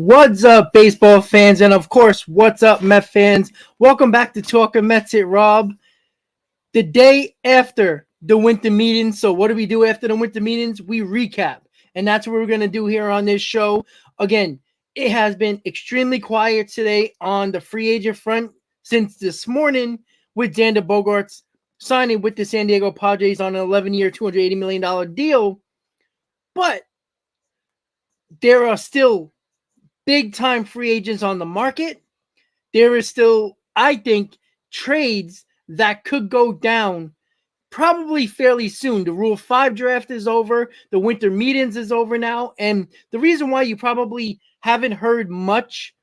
What's up, baseball fans? And of course, what's up, Met fans? Welcome back to Talking Mets at Rob. The day after the winter meetings. So, what do we do after the winter meetings? We recap. And that's what we're going to do here on this show. Again, it has been extremely quiet today on the free agent front since this morning with Xander Bogaerts signing with the San Diego Padres on an 11-year, $280 million deal. But there are still big-time free agents on the market. There is still, I think, trades that could go down probably fairly soon. The Rule 5 draft is over. The winter meetings is over now. And the reason why you probably haven't heard much,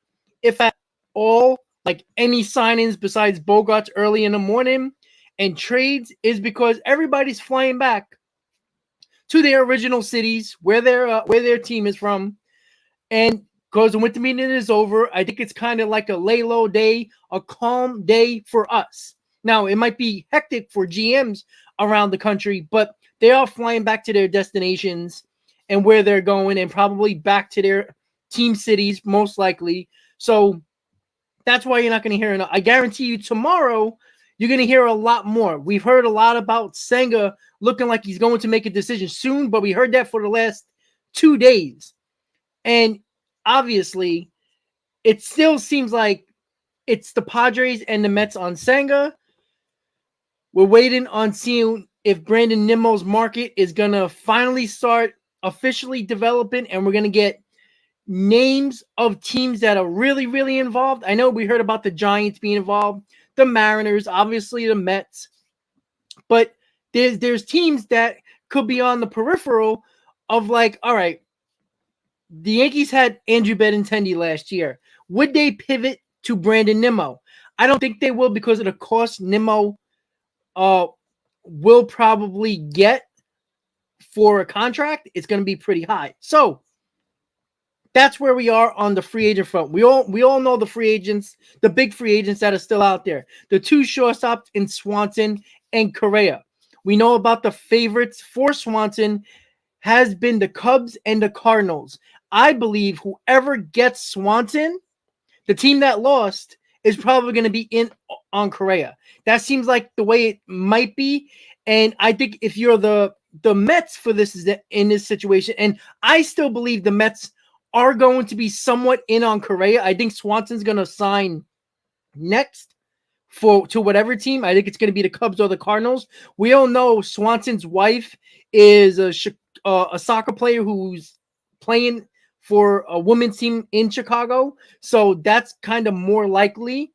if at all, like any signings besides Bogarts early in the morning and trades, is because everybody's flying back to their original cities where their team is from. And because the winter meeting is over, I think it's kind of like a lay-low day, a calm day for us. Now, it might be hectic for GMs around the country, but they are flying back to their destinations and where they're going and probably back to their team cities, most likely. So that's why you're not going to hear enough. I guarantee you tomorrow, you're going to hear a lot more. We've heard a lot about Senga looking like he's going to make a decision soon, but we heard that for the last 2 days. And obviously, it still seems like it's the Padres and the Mets on Senga. We're waiting on seeing if Brandon Nimmo's market is going to finally start officially developing, and we're going to get names of teams that are really, really involved. I know we heard about the Giants being involved, the Mariners, obviously the Mets, but there's teams that could be on the peripheral of like, all right, the Yankees had Andrew Benintendi last year. Would they pivot to Brandon Nimmo? I don't think they will because of the cost Nimmo will probably get for a contract. It's going to be pretty high. So that's where we are on the free agent front. We all know the free agents, the big free agents that are still out there. The two shortstops in Swanson and Correa. We know about the favorites for Swanson has been the Cubs and the Cardinals. I believe whoever gets Swanson, the team that lost, is probably going to be in on Correa. That seems like the way it might be. And I think if you're the Mets for this is in this situation, and I still believe the Mets are going to be somewhat in on Correa. I think Swanson's going to sign next to whatever team. I think it's going to be the Cubs or the Cardinals. We all know Swanson's wife is a soccer player who's playing for a women's team in Chicago. So that's kind of more likely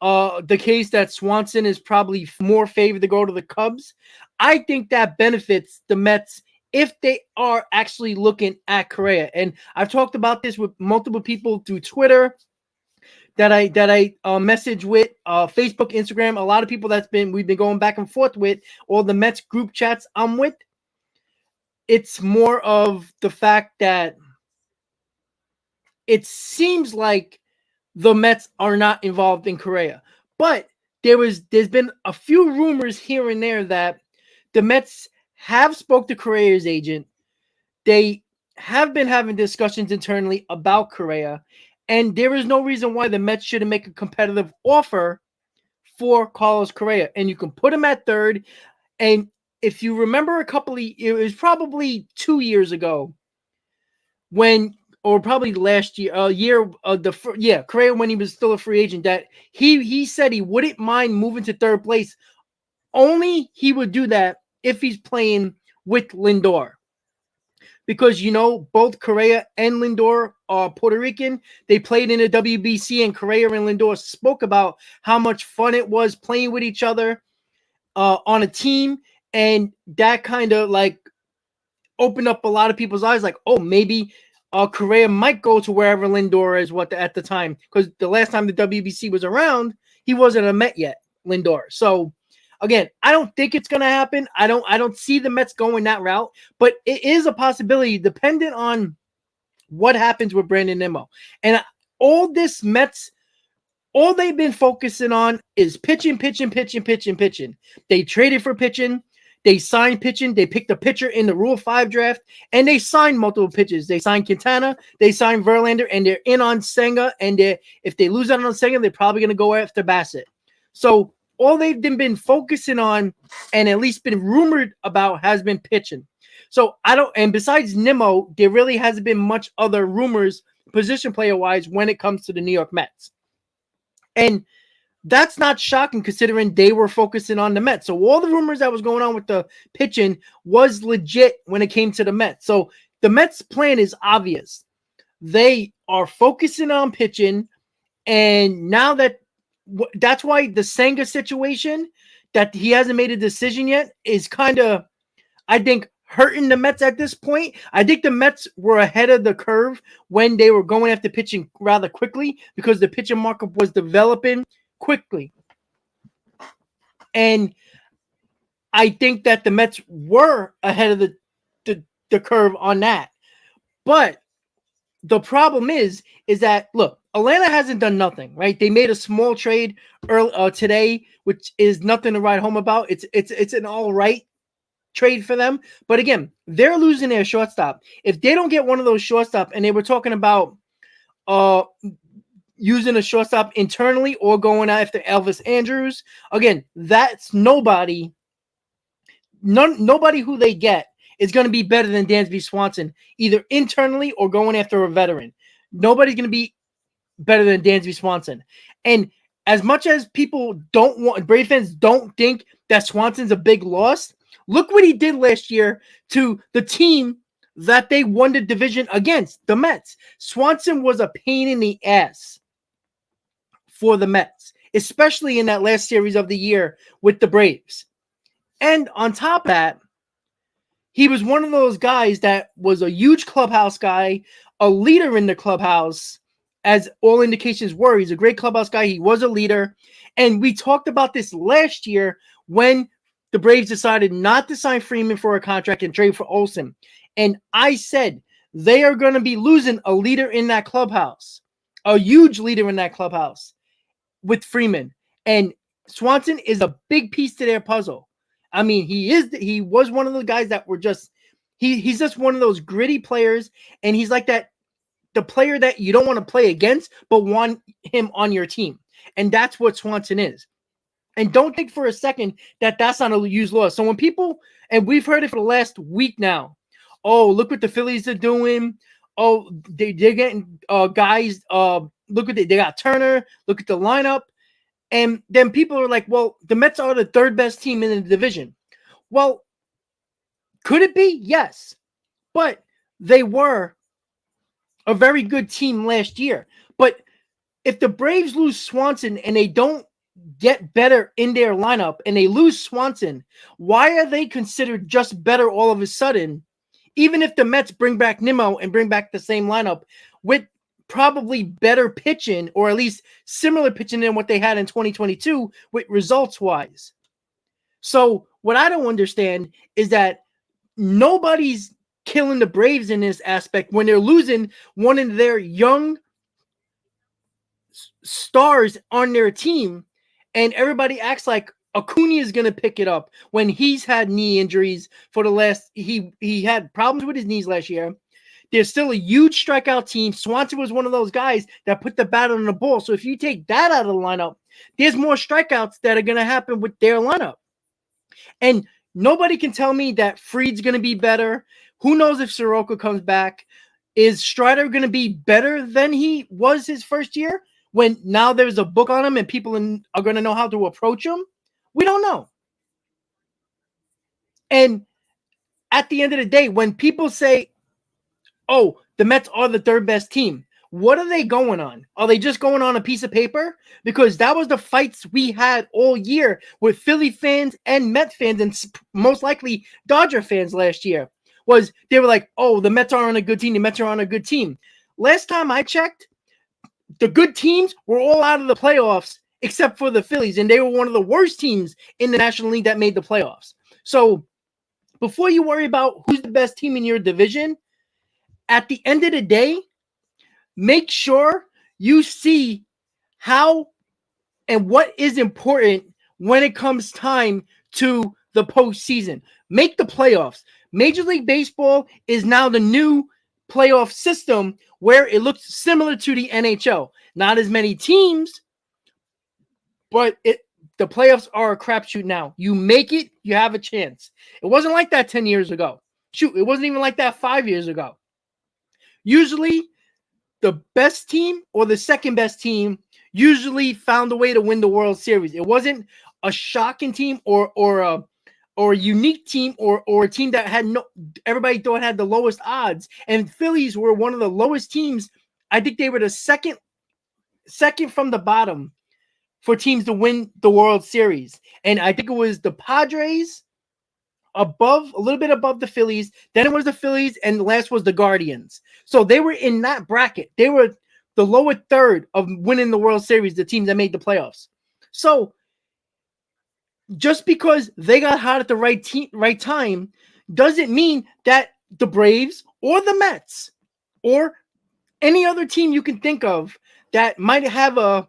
the case that Swanson is probably more favored to go to the Cubs. I think that benefits the Mets if they are actually looking at Correa. And I've talked about this with multiple people through Twitter that I message with, Facebook, Instagram, a lot of people we've been going back and forth with, all the Mets group chats I'm with. It's more of the fact that it seems like the Mets are not involved in Correa. But there's been a few rumors here and there that the Mets have spoke to Correa's agent. They have been having discussions internally about Correa, and there is no reason why the Mets shouldn't make a competitive offer for Carlos Correa. And you can put him at third. And if you remember it was probably 2 years ago or probably last year, Correa when he was still a free agent, that he said he wouldn't mind moving to third place. Only he would do that if he's playing with Lindor. Because, both Correa and Lindor are Puerto Rican. They played in the WBC, and Correa and Lindor spoke about how much fun it was playing with each other on a team. And that kind of like opened up a lot of people's eyes. Like, oh, maybe Correa might go to wherever Lindor is at the time. Because the last time the WBC was around, he wasn't a Met yet, Lindor. So, again, I don't think it's going to happen. I don't see the Mets going that route, but it is a possibility dependent on what happens with Brandon Nimmo. And all this Mets, all they've been focusing on is pitching. They traded for pitching. They signed pitching. They picked a pitcher in the Rule 5 draft, and they signed multiple pitchers. They signed Quintana, they signed Verlander, and they're in on Senga. And if they lose out on Senga, they're probably going to go after Bassett. So all they've been focusing on and at least been rumored about has been pitching. So and besides Nimmo, there really hasn't been much other rumors position player wise when it comes to the New York Mets. And that's not shocking considering they were focusing on the Mets. So all the rumors that was going on with the pitching was legit when it came to the Mets. So the Mets plan is obvious. They are focusing on pitching. And now that's why the Senga situation that he hasn't made a decision yet is kind of, I think, hurting the Mets at this point. I think the Mets were ahead of the curve when they were going after pitching rather quickly because the pitching market was developing quickly. And I think that the Mets were ahead of the curve on that. But the problem is that, look, Atlanta hasn't done nothing, right? They made a small trade today, which is nothing to write home about. It's an all right trade for them. But again, they're losing their shortstop. If they don't get one of those shortstop, and they were talking about using a shortstop internally or going after Elvis Andrews, again, that's nobody who they get is going to be better than Dansby Swanson, either internally or going after a veteran. Nobody's going to be better than Dansby Swanson. And as much as people Brave fans don't think that Swanson's a big loss, look what he did last year to the team that they won the division against, the Mets. Swanson was a pain in the ass for the Mets, especially in that last series of the year with the Braves. And on top of that, he was one of those guys that was a huge clubhouse guy, a leader in the clubhouse, as all indications were. He's a great clubhouse guy. He was a leader. And we talked about this last year when the Braves decided not to sign Freeman for a contract and trade for Olsen. And I said they are going to be losing a leader in that clubhouse, a huge leader in that clubhouse with Freeman. And Swanson is a big piece to their puzzle. I mean, he was one of the guys that were he's just one of those gritty players. And he's like the player that you don't want to play against, but want him on your team. And that's what Swanson is. And don't think for a second that that's not a huge loss. So when people, and we've heard it for the last week now, oh, look what the Phillies are doing. Oh, they're getting guys. Look what they got Turner. Look at the lineup. And then people are like, well, the Mets are the third best team in the division. Well, could it be? Yes. But they were a very good team last year. But if the Braves lose Swanson and they don't get better in their lineup and they lose Swanson, why are they considered just better all of a sudden? Even if the Mets bring back Nimmo and bring back the same lineup with probably better pitching, or at least similar pitching than what they had in 2022 with results-wise. So what I don't understand is that nobody's killing the Braves in this aspect when they're losing one of their young stars on their team, and everybody acts like Acuna is going to pick it up when he's had knee injuries for the last – he had problems with his knees last year. There's still a huge strikeout team. Swanson was one of those guys that put the bat on the ball. So if you take that out of the lineup, there's more strikeouts that are going to happen with their lineup. And nobody can tell me that Fried's going to be better. Who knows if Soroka comes back? Is Strider going to be better than he was his first year when now there's a book on him and people are going to know how to approach him? We don't know. And at the end of the day, when people say, oh, the Mets are the third best team, what are they going on? Are they just going on a piece of paper? Because that was the fights we had all year with Philly fans and Met fans and most likely Dodger fans last year. Was they were like, oh, the Mets are on a good team. The Mets are on a good team. Last time I checked, the good teams were all out of the playoffs except for the Phillies, and they were one of the worst teams in the National League that made the playoffs. So before you worry about who's the best team in your division, at the end of the day, make sure you see how and what is important when it comes time to the postseason. Make the playoffs. Major League Baseball is now the new playoff system where it looks similar to the NHL. Not as many teams, but the playoffs are a crapshoot now. You make it, you have a chance. It wasn't like that 10 years ago. Shoot, it wasn't even like that 5 years ago. Usually, the best team or the second best team usually found a way to win the World Series. It wasn't a shocking team or a unique team or a team that had everybody thought had the lowest odds. And Phillies were one of the lowest teams. I think they were the second from the bottom for teams to win the World Series. And I think it was the Padres a little bit above the Phillies. Then it was the Phillies, and the last was the Guardians. So they were in that bracket. They were the lower third of winning the World Series, the teams that made the playoffs. So just because they got hot at the right time doesn't mean that the Braves or the Mets or any other team you can think of that might have a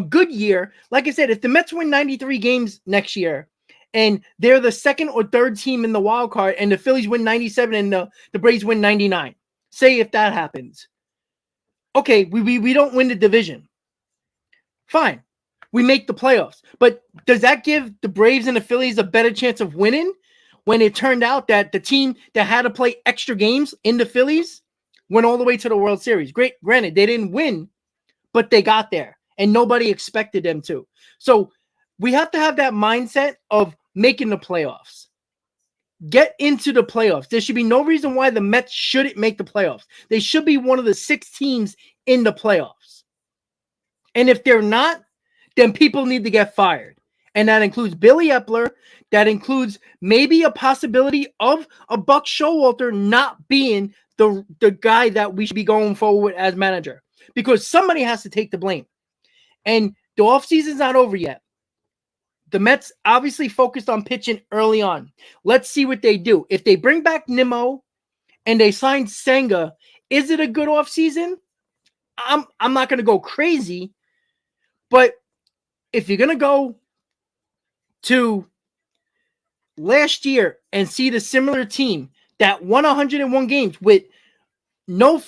good year. Like I said, if the Mets win 93 games next year and they're the second or third team in the wild card and the Phillies win 97 and the Braves win 99, say if that happens, okay, we don't win the division. Fine. We make the playoffs. But does that give the Braves and the Phillies a better chance of winning when it turned out that the team that had to play extra games in the Phillies went all the way to the World Series? Granted, they didn't win, but they got there, and nobody expected them to. So we have to have that mindset of making the playoffs. Get into the playoffs. There should be no reason why the Mets shouldn't make the playoffs. They should be one of the 6 teams in the playoffs. And if they're not, then people need to get fired. And that includes Billy Epler. That includes maybe a possibility of a Buck Showalter not being the guy that we should be going forward with as manager. Because somebody has to take the blame. And the offseason's not over yet. The Mets obviously focused on pitching early on. Let's see what they do. If they bring back Nimmo and they sign Senga, is it a good offseason? I'm not going to go crazy. But if you're going to go to last year and see the similar team that won 101 games with no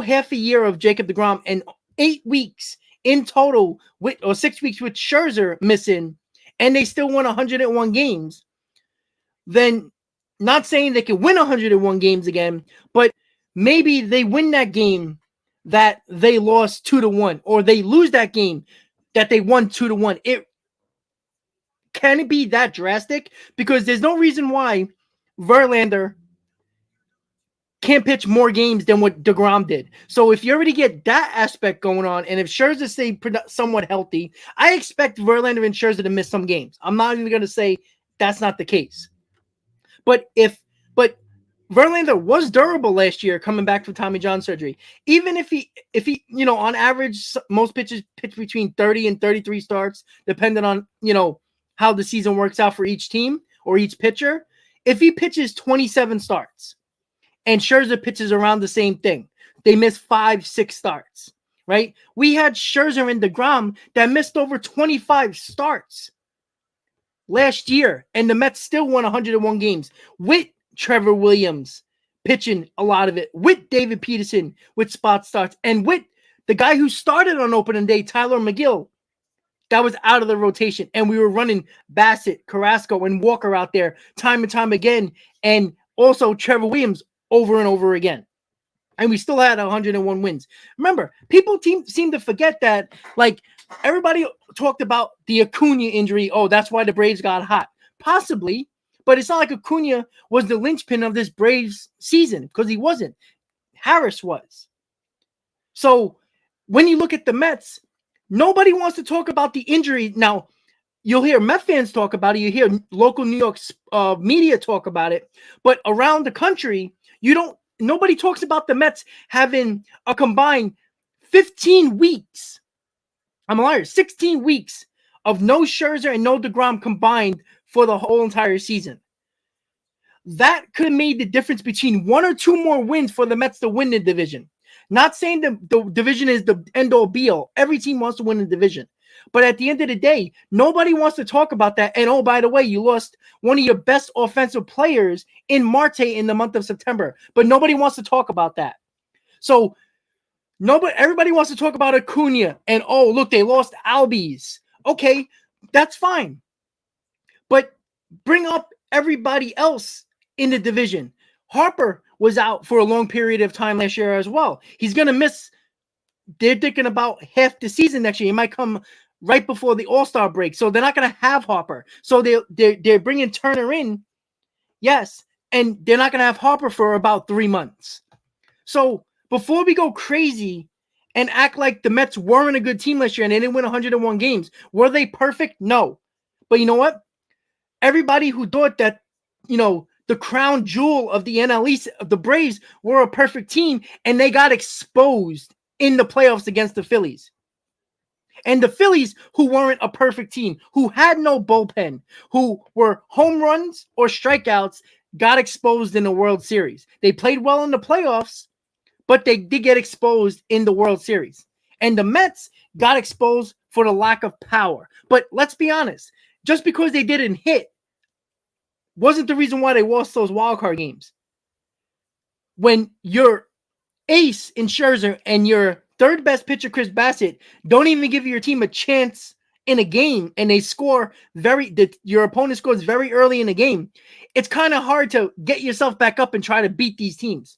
half a year of Jacob deGrom and 8 weeks in total or 6 weeks with Scherzer missing, and they still won 101 games, then not saying they can win 101 games again, but maybe they win that game that they lost 2-1, or they lose that game that they won 2-1. Can it be that drastic? Because there's no reason why Verlander can't pitch more games than what deGrom did. So if you already get that aspect going on, and if Scherzer stay somewhat healthy, I expect Verlander and Scherzer to miss some games. I'm not even going to say that's not the case. But Verlander was durable last year coming back from Tommy John surgery. Even if he on average, most pitchers pitch between 30 and 33 starts, depending on, how the season works out for each team or each pitcher. If he pitches 27 starts and Scherzer pitches around the same thing, they miss 5-6 starts, right? We had Scherzer and deGrom that missed over 25 starts last year, and the Mets still won 101 games with Trevor Williams pitching a lot of it, with David Peterson with spot starts, and with the guy who started on opening day, Tyler McGill, that was out of the rotation. And we were running Bassett, Carrasco, and Walker out there time and time again, and also Trevor Williams over and over again. And we still had 101 wins. Remember, people seem to forget that, like, everybody talked about the Acuna injury. Oh, that's why the Braves got hot. Possibly, but it's not like Acuna was the linchpin of this Braves season, because he wasn't. Harris was. So when you look at the Mets, nobody wants to talk about the injury. Now, you'll hear Met fans talk about it. You hear local New York media talk about it. But around the country, nobody talks about the Mets having a combined 15 weeks. I'm a liar. 16 weeks of no Scherzer and no deGrom combined for the whole entire season. That could have made the difference between 1 or 2 more wins for the Mets to win the division. Not saying the division is the end-all be-all. Every team wants to win the division. But at the end of the day, nobody wants to talk about that. And oh, by the way, you lost one of your best offensive players in Marte in the month of September. But nobody wants to talk about that. So everybody wants to talk about Acuna and, oh, look, they lost Albies. Okay, that's fine. But bring up everybody else in the division. Harper was out for a long period of time last year as well. He's going to miss, they're thinking about half the season next year. He might come right before the All-Star break. So they're not going to have Harper. So they're bringing Turner in, yes, and they're not going to have Harper for about 3 months. So before we go crazy and act like the Mets weren't a good team last year and they didn't win 101 games, were they perfect? No. But you know what? Everybody who thought that, the crown jewel of the NL East, of the Braves, were a perfect team, and they got exposed in the playoffs against the Phillies. And the Phillies, who weren't a perfect team, who had no bullpen, who were home runs or strikeouts, got exposed in the World Series. They played well in the playoffs, but they did get exposed in the World Series. And the Mets got exposed for the lack of power. But let's be honest, just because they didn't hit wasn't the reason why they lost those wildcard games. When your ace in Scherzer and your third best pitcher, Chris Bassett, don't even give your team a chance in a game, and they score your opponent scores very early in the game, it's kind of hard to get yourself back up and try to beat these teams.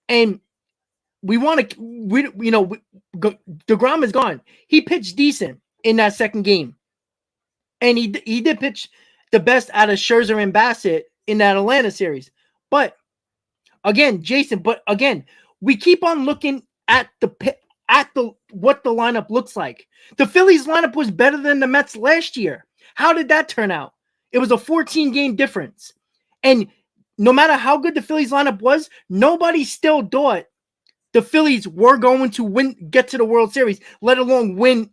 And deGrom is gone. He pitched decent in that second game. And he did pitch the best out of Scherzer and Bassett in that Atlanta series. But again, Jason, we keep on looking at what the lineup looks like. The Phillies lineup was better than the Mets last year. How did that turn out? It was a 14-game difference. And no matter how good the Phillies lineup was, nobody still thought the Phillies were going to get to the World Series, let alone win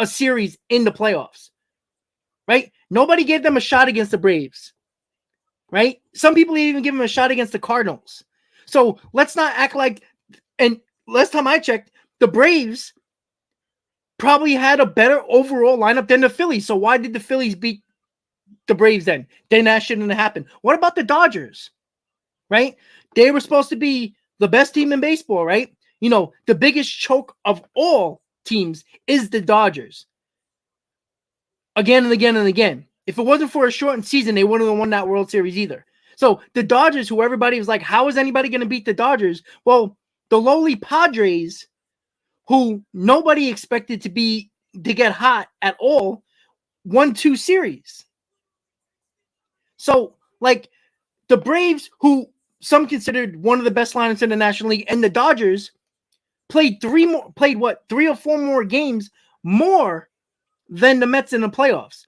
a series in the playoffs. Right? Nobody gave them a shot against the Braves. Right? Some people even give them a shot against the Cardinals. So let's not act like, and last time I checked, the Braves probably had a better overall lineup than the Phillies. So why did the Phillies beat the Braves then? Then that shouldn't have happened. What about the Dodgers? Right? They were supposed to be the best team in baseball, right? The biggest choke of all teams is the Dodgers. Again and again and again. If it wasn't for a shortened season, they wouldn't have won that World Series either. So the Dodgers, who everybody was like, how is anybody going to beat the Dodgers? Well, the lowly Padres, who nobody expected to get hot at all, won 2 series. So, the Braves, who some considered one of the best lineups in the National League, and the Dodgers played 3 or 4 more games more than the Mets in the playoffs.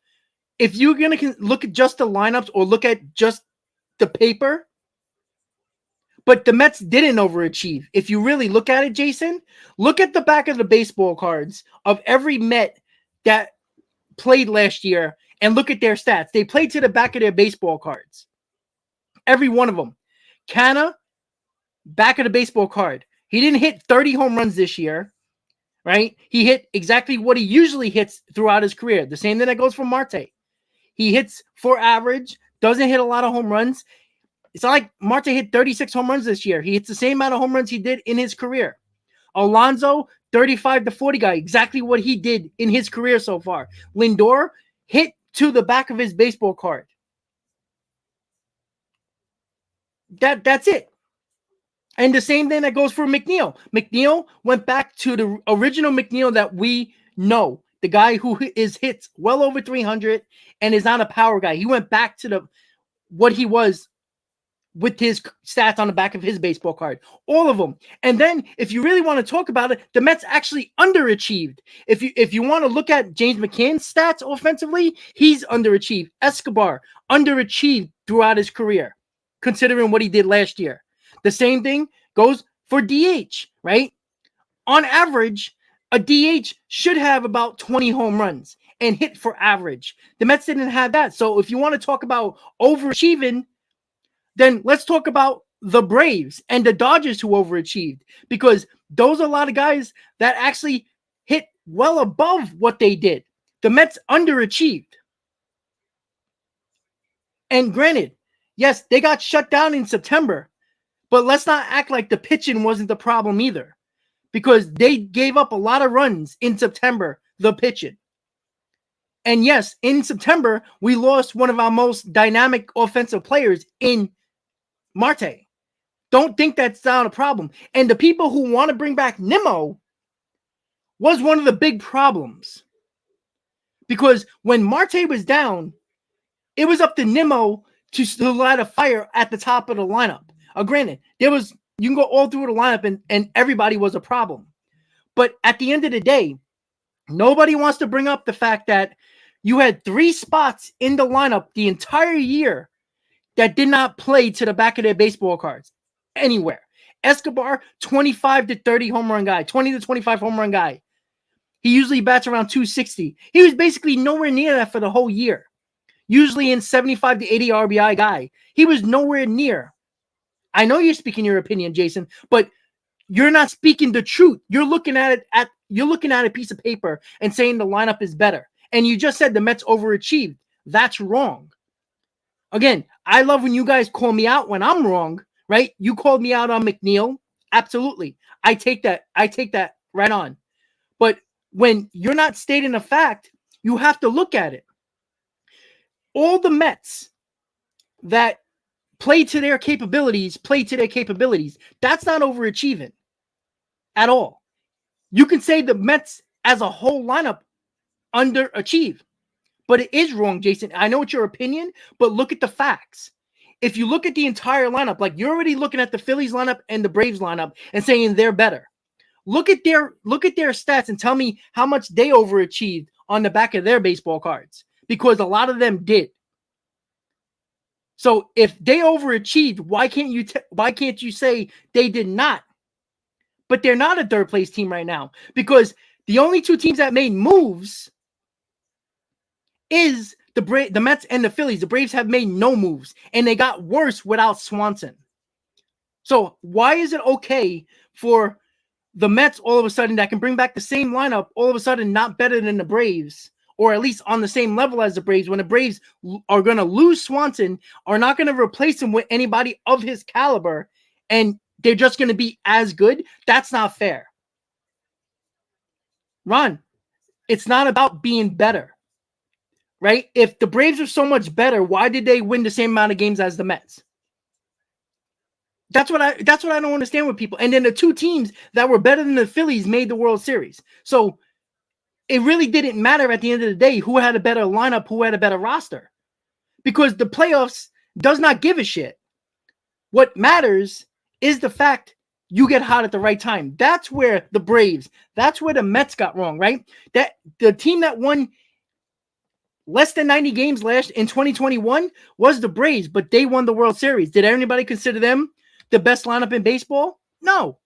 If you're going to look at just the lineups or look at just the paper, but the Mets didn't overachieve. If you really look at it, Jason, look at the back of the baseball cards of every Met that played last year and look at their stats. They played to the back of their baseball cards. Every one of them. Canna, back of the baseball card. He didn't hit 30 home runs this year, right? He hit exactly what he usually hits throughout his career. The same thing that goes for Marte. He hits for average, doesn't hit a lot of home runs. It's not like Marte hit 36 home runs this year. He hits the same amount of home runs he did in his career. Alonso, 35 to 40 guy, exactly what he did in his career so far. Lindor hit to the back of his baseball card. That's it. And the same thing that goes for McNeil. McNeil went back to the original McNeil that we know. The guy who hits well over 300 and is not a power guy. He went back to what he was with his stats on the back of his baseball card. All of them. And then if you really want to talk about it, the Mets actually underachieved. If you want to look at James McCann's stats offensively, he's underachieved. Escobar underachieved throughout his career, considering what he did last year. The same thing goes for DH, right? On average, a DH should have about 20 home runs and hit for average. The Mets didn't have that. So if you want to talk about overachieving, then let's talk about the Braves and the Dodgers who overachieved, because those are a lot of guys that actually hit well above what they did. The Mets underachieved. And granted, yes, they got shut down in September, but let's not act like the pitching wasn't the problem either, because they gave up a lot of runs in September, the pitching. And yes, in September, we lost one of our most dynamic offensive players in Marte. Don't think that's not a problem. And the people who want to bring back Nimmo was one of the big problems. Because when Marte was down, it was up to Nimmo to light a fire at the top of the lineup. Granted, you can go all through the lineup and everybody was a problem. But at the end of the day, nobody wants to bring up the fact that you had 3 spots in the lineup the entire year that did not play to the back of their baseball cards anywhere. Escobar, 25 to 30 home run guy, 20 to 25 home run guy. He usually bats around 260. He was basically nowhere near that for the whole year. Usually in 75 to 80 RBI guy. He was nowhere near. I know you're speaking your opinion, Jason, but you're not speaking the truth. You're looking at a piece of paper and saying the lineup is better. And you just said the Mets overachieved. That's wrong. Again, I love when you guys call me out when I'm wrong, right? You called me out on McNeil. Absolutely. I take that right on. But when you're not stating a fact, you have to look at it. All the Mets that play to their capabilities. That's not overachieving at all. You can say the Mets as a whole lineup underachieve, but it is wrong, Jason. I know it's your opinion, but look at the facts. If you look at the entire lineup, like you're already looking at the Phillies lineup and the Braves lineup and saying they're better. Look at their stats and tell me how much they overachieved on the back of their baseball cards, because a lot of them did. So if they overachieved, why can't you say they did not? But they're not a third place team right now, because the only 2 teams that made moves is the Mets and the Phillies. The Braves have made no moves, and they got worse without Swanson. So why is it okay for the Mets all of a sudden that can bring back the same lineup all of a sudden not better than the Braves, or at least on the same level as the Braves, when the Braves are going to lose Swanson, are not going to replace him with anybody of his caliber, and they're just going to be as good? That's not fair. Ron, it's not about being better, right? If the Braves are so much better, why did they win the same amount of games as the Mets? That's what I don't understand with people. And then the 2 teams that were better than the Phillies made the World Series. So it really didn't matter at the end of the day who had a better lineup, who had a better roster, because the playoffs does not give a shit. What matters is the fact you get hot at the right time. That's where the Braves, that's where the Mets got wrong, right? That the team that won less than 90 games last in 2021 was the Braves, but they won the World Series. Did anybody consider them the best lineup in baseball? No,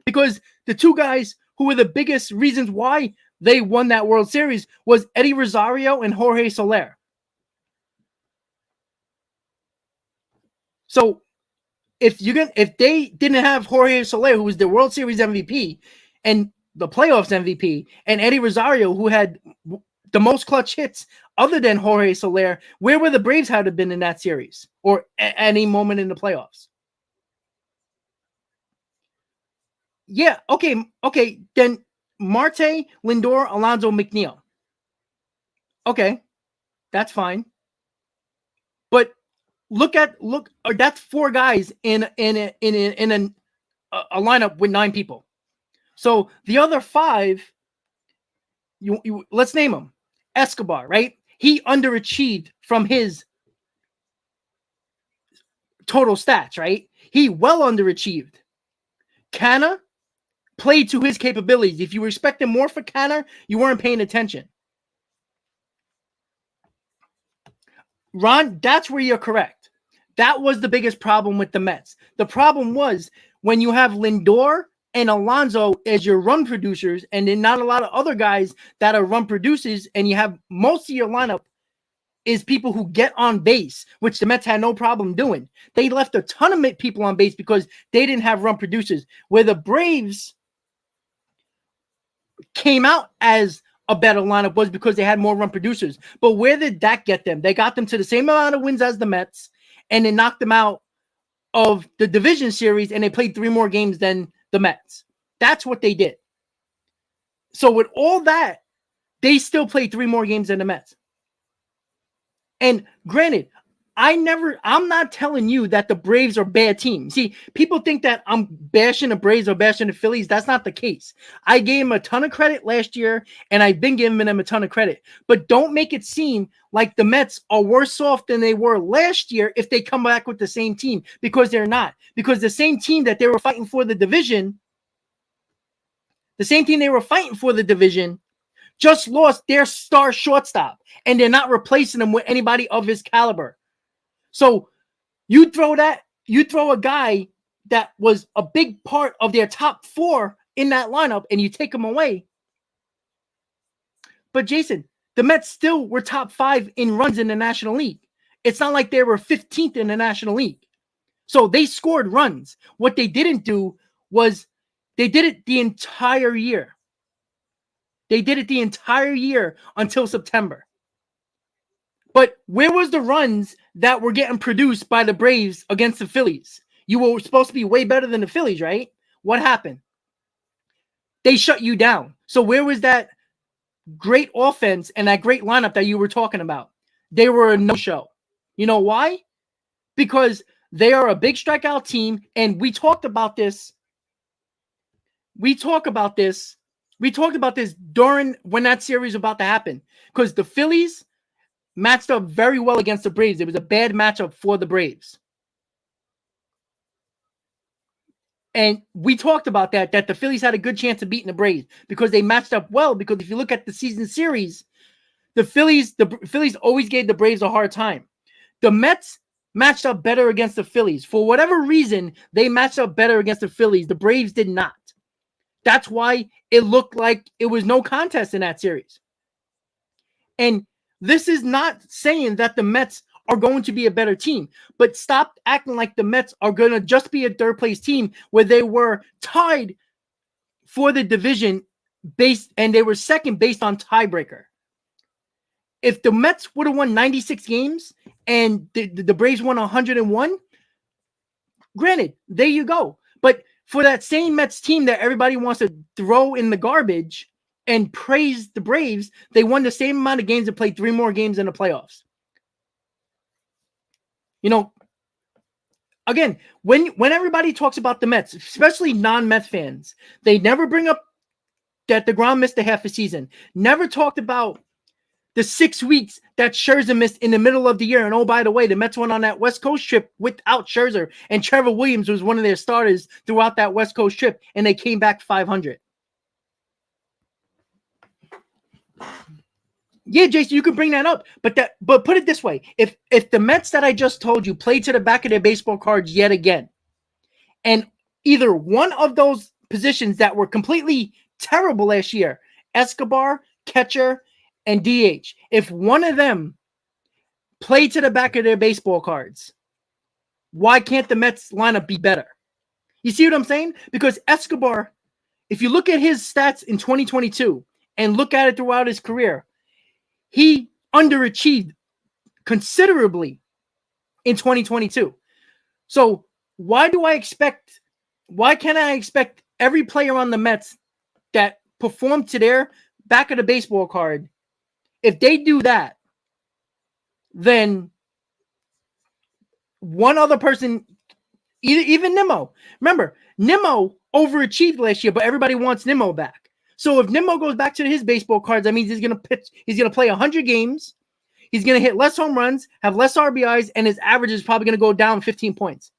because the 2 guys who were the biggest reasons why they won that World Series was Eddie Rosario and Jorge Soler. So if they didn't have Jorge Soler, who was the World Series MVP and the playoffs MVP, and Eddie Rosario, who had the most clutch hits other than Jorge Soler, where would the Braves have been in that series or at any moment in the playoffs? Yeah, okay. Then Marte, Lindor, Alonso, McNeil. Okay, that's fine. But that's 4 guys in a lineup with 9 people. So the other 5, you let's name them. Escobar, right? He underachieved from his total stats, right? He well underachieved. Canna played to his capabilities. If you expected more for Canna, you weren't paying attention. Ron, that's where you're correct. That was the biggest problem with the Mets. The problem was when you have Lindor and Alonso as your run producers, and then not a lot of other guys that are run producers, and you have most of your lineup is people who get on base, which the Mets had no problem doing. They left a ton of people on base because they didn't have run producers. Where the Braves came out as a better lineup was because they had more run producers. But where did that get them? They got them to the same amount of wins as the Mets, and it knocked them out of the division series, and they played 3 more games than the Mets. That's what they did. So with all that, they still played 3 more games than the Mets. And granted, I'm not telling you that the Braves are a bad team. See, people think that I'm bashing the Braves or bashing the Phillies. That's not the case. I gave them a ton of credit last year, and I've been giving them a ton of credit. But don't make it seem like the Mets are worse off than they were last year if they come back with the same team, because they're not. Because the same team that they were fighting for the division, just lost their star shortstop, and they're not replacing him with anybody of his caliber. So you throw a guy that was a big part of their top 4 in that lineup, and you take him away. But Jason, the Mets still were top 5 in runs in the National League. It's not like they were 15th in the National League. So they scored runs. What they didn't do was they did it the entire year. They did it the entire year until September. But where was the runs that were getting produced by the Braves against the Phillies? You were supposed to be way better than the Phillies, right? What happened? They shut you down. So where was that great offense and that great lineup that you were talking about? They were a no-show. You know why? Because they are a big strikeout team, and we talked about this. We talked about this during when that series was about to happen, because the Phillies matched up very well against the Braves. It was a bad matchup for the Braves. And we talked about that the Phillies had a good chance of beating the Braves because they matched up well. Because if you look at the season series, the Phillies always gave the Braves a hard time. The Mets matched up better against the Phillies. For whatever reason, they matched up better against the Phillies. The Braves did not. That's why it looked like it was no contest in that series. And this is not saying that the Mets are going to be a better team, but stop acting like the Mets are going to just be a third place team where they were tied for the division and they were second based on tiebreaker. If the Mets would have won 96 games and the Braves won 101, granted, there you go. But for that same Mets team that everybody wants to throw in the garbage and praise the Braves, they won the same amount of games and played 3 more games in the playoffs. You know, again, when everybody talks about the Mets, especially non-Mets fans, they never bring up that deGrom missed a half a season. Never talked about the 6 weeks that Scherzer missed in the middle of the year. And oh, by the way, the Mets went on that West Coast trip without Scherzer, and Trevor Williams was one of their starters throughout that West Coast trip, and they came back 500. Yeah, Jason, you can bring that up, but put it this way: if the Mets that I just told you played to the back of their baseball cards yet again, and either one of those positions that were completely terrible last year, Escobar, catcher, and DH, if one of them played to the back of their baseball cards, why can't the Mets lineup be better? You see what I'm saying? Because Escobar, if you look at his stats in 2022 and look at it throughout his career, he underachieved considerably in 2022. So why can't I expect every player on the Mets that performed to their back of the baseball card, if they do that, then one other person, even Nimmo. Remember, Nimmo overachieved last year, but everybody wants Nimmo back. So if Nimmo goes back to his baseball cards, that means he's going to pitch. He's going to play 100 games. He's going to hit less home runs, have less RBIs, and his average is probably going to go down 15 points.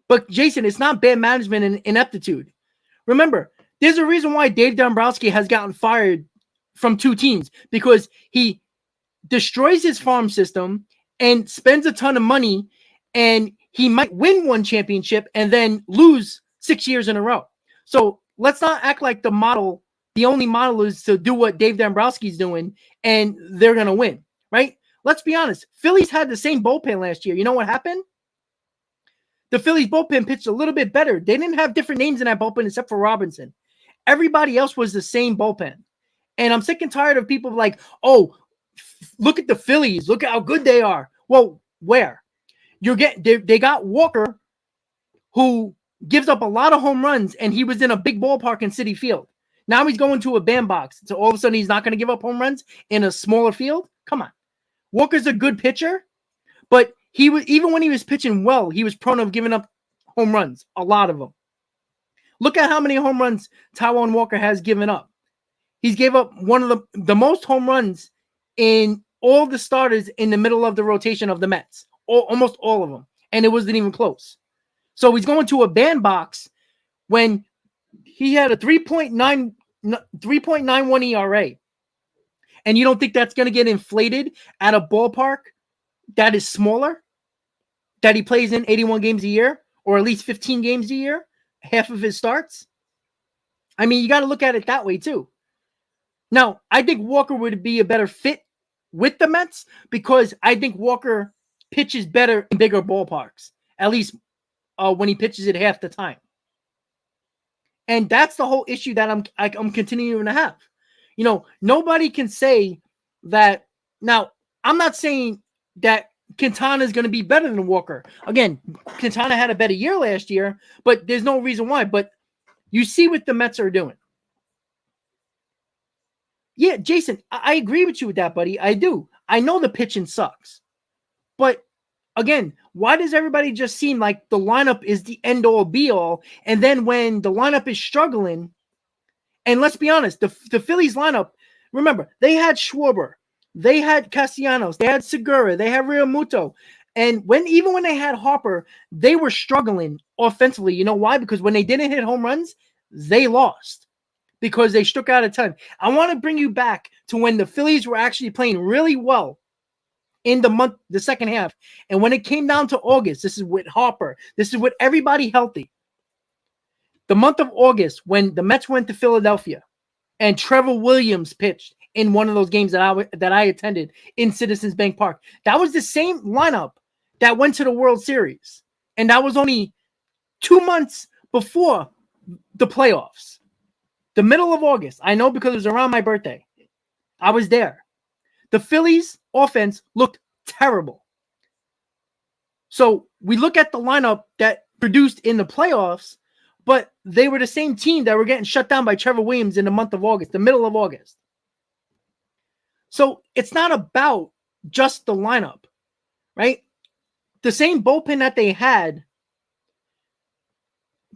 But Jason, it's not bad management and ineptitude. Remember, there's a reason why Dave Dombrowski has gotten fired from 2 teams, because he destroys his farm system and spends a ton of money, and he might win 1 championship and then lose 6 years in a row. So let's not act like the only model is to do what Dave Dombrowski's doing and they're going to win, right? Let's be honest. Phillies had the same bullpen last year. You know what happened? The Phillies bullpen pitched a little bit better. They didn't have different names in that bullpen except for Robinson. Everybody else was the same bullpen. And I'm sick and tired of people like, oh, look at the Phillies. Look at how good they are. Well, where? They got Walker, who gives up a lot of home runs, and he was in a big ballpark in Citi Field. Now he's going to a bandbox. So all of a sudden he's not going to give up home runs in a smaller field? Come on. Walker's a good pitcher, but he was, even when he was pitching well, he was prone of giving up home runs, a lot of them. Look at how many home runs Taijuan Walker has given up. He's gave up one of the most home runs in all the starters in the middle of the rotation of the Mets, almost all of them, and it wasn't even close. So he's going to a bandbox when he had a 3.91 ERA. And you don't think that's going to get inflated at a ballpark that is smaller, that he plays in 81 games a year, or at least 15 games a year, half of his starts? I mean, you got to look at it that way too. Now, I think Walker would be a better fit with the Mets because I think Walker pitches better in bigger ballparks, at least when he pitches it half the time. And that's the whole issue that I'm continuing to have. You know, nobody can say that. Now, I'm not saying that Quintana is going to be better than Walker. Again, Quintana had a better year last year, but there's no reason why. But you see what the Mets are doing. Yeah, Jason, I agree with you with that, buddy. I do. I know the pitching sucks. But again, why does everybody just seem like the lineup is the end-all, be-all? And then when the lineup is struggling, and let's be honest, the Phillies lineup, remember, they had Schwarber, they had Castellanos, they had Segura, they had Realmuto. And even when they had Harper, they were struggling offensively. You know why? Because when they didn't hit home runs, they lost because they struck out a ton. I want to bring you back to when the Phillies were actually playing really well in the second half. And when it came down to August, this is with Harper, this is with everybody healthy. The month of August, when the Mets went to Philadelphia and Trevor Williams pitched in one of those games that I attended in Citizens Bank Park, that was the same lineup that went to the World Series. And that was only 2 months before the playoffs. The middle of August. I know because it was around my birthday. I was there. The Phillies offense looked terrible. So we look at the lineup that produced in the playoffs, but they were the same team that were getting shut down by Trevor Williams in the month of August, the middle of August. So it's not about just the lineup, right? The same bullpen that they had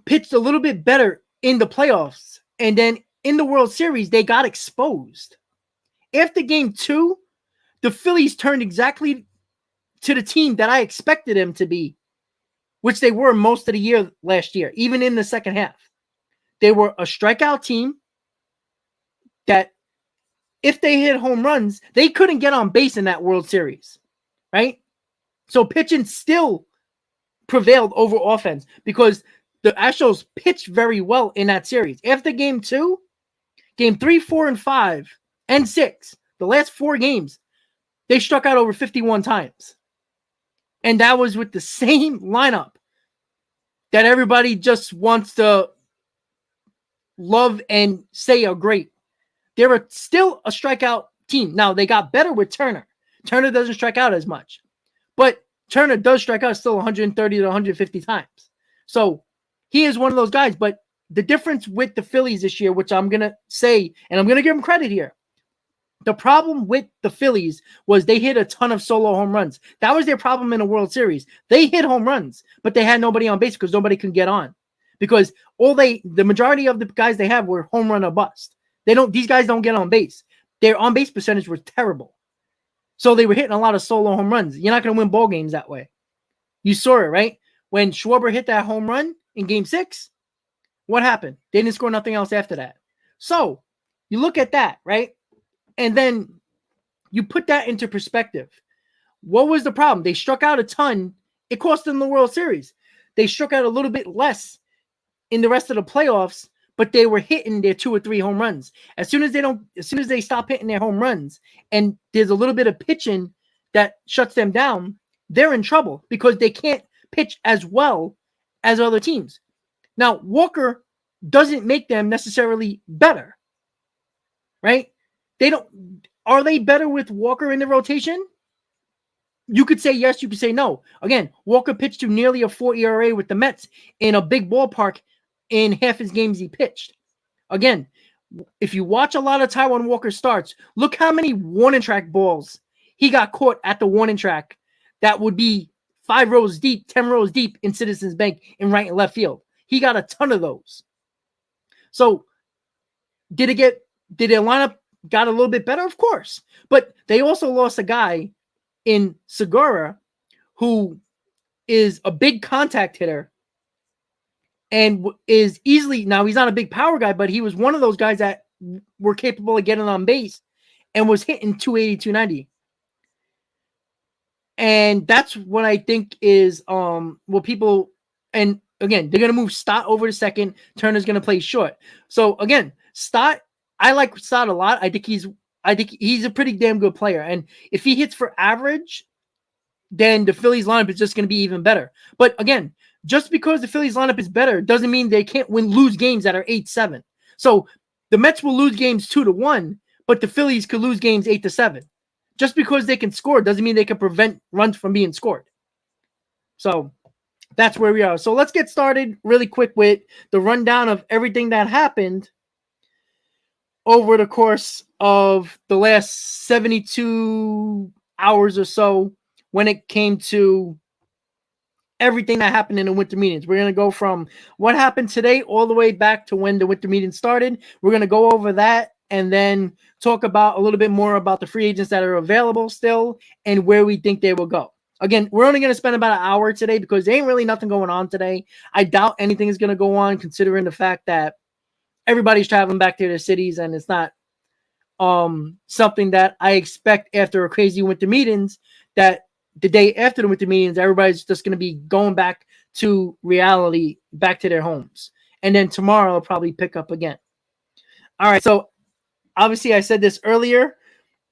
pitched a little bit better in the playoffs. And then in the World Series, they got exposed. After game 2, the Phillies turned exactly to the team that I expected them to be, which they were most of the year last year, even in the second half. They were a strikeout team that if they hit home runs, they couldn't get on base in that World Series, right? So pitching still prevailed over offense because the Astros pitched very well in that series. After game 2, game 3, 4, and 5, and 6, the last 4 games, they struck out over 51 times. And that was with the same lineup that everybody just wants to love and say are great. They were still a strikeout team. Now, they got better with Turner. Turner doesn't strike out as much. But Turner does strike out still 130 to 150 times. So he is one of those guys. But the difference with the Phillies this year, which I'm going to say, and I'm going to give them credit here, the problem with the Phillies was they hit a ton of solo home runs. That was their problem in the World Series. They hit home runs, but they had nobody on base because nobody could get on. Because the majority of the guys they have were home run or bust. These guys don't get on base. Their on base percentage was terrible. So they were hitting a lot of solo home runs. You're not going to win ball games that way. You saw it, right? When Schwarber hit that home run in game 6, what happened? They didn't score nothing else after that. So you look at that, right? And then you put that into perspective. What was the problem? They struck out a ton. It cost them the World Series. They struck out a little bit less in the rest of the playoffs, but they were hitting their 2 or 3 home runs. As soon as they stop hitting their home runs and there's a little bit of pitching that shuts them down, they're in trouble because they can't pitch as well as other teams. Now, Walker doesn't make them necessarily better, right? Are they better with Walker in the rotation? You could say yes, you could say no. Again, Walker pitched to nearly a 4 ERA with the Mets in a big ballpark in half his games he pitched. Again, if you watch a lot of Taijuan Walker starts, look how many warning track balls he got caught at the warning track that would be 5 rows deep, 10 rows deep in Citizens Bank in right and left field. He got a ton of those. So did the lineup got a little bit better? Of course. But they also lost a guy in Segura who is a big contact hitter and is easily, now he's not a big power guy, but he was one of those guys that were capable of getting on base and was hitting 280, 290. And that's what I think is what people, and again, they're going to move Stott over to second. Turner's going to play short. So again, Stott, I like Stott a lot. I think he's a pretty damn good player. And if he hits for average, then the Phillies lineup is just going to be even better. But again, just because the Phillies lineup is better doesn't mean they can't lose games that are 8-7. So the Mets will lose games 2-1, but the Phillies could lose games 8-7. Just because they can score doesn't mean they can prevent runs from being scored. So that's where we are. So let's get started really quick with the rundown of everything that happened over the course of the last 72 hours or so when it came to everything that happened in the winter meetings. We're going to go from what happened today all the way back to when the winter meeting started. We're going to go over that and then talk about a little bit more about the free agents that are available still and where we think they will go. Again, we're only going to spend about an hour today because there ain't really nothing going on today. I doubt anything is going to go on considering the fact that everybody's traveling back to their cities and it's not something that I expect after a crazy winter meetings that the day after the winter meetings, everybody's just going to be going back to reality, back to their homes. And then tomorrow I'll probably pick up again. All right. So obviously I said this earlier,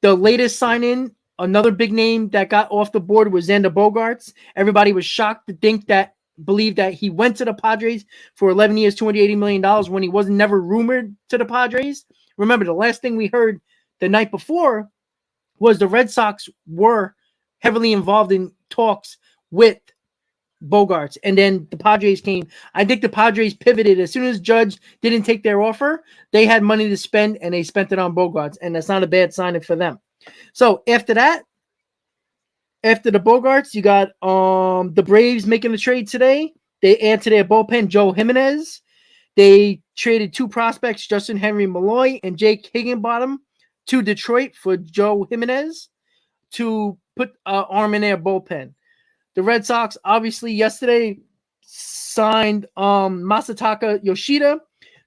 the latest sign-in, another big name that got off the board was Xander Bogaerts. Everybody was shocked to believe that he went to the Padres for 11 years, $280 million when he was never rumored to the Padres. Remember, the last thing we heard the night before was the Red Sox were heavily involved in talks with Bogaerts, and then the Padres came. I think the Padres pivoted as soon as Judge didn't take their offer. They had money to spend, and they spent it on Bogaerts, and that's not a bad sign for them. So after that, after the Bogaerts, you got the Braves making a trade today. They add to their bullpen Joe Jimenez. They traded 2 prospects, Justin Henry Malloy and Jake Higginbottom, to Detroit for Joe Jimenez to put an arm in their bullpen. The Red Sox, obviously, yesterday signed Masataka Yoshida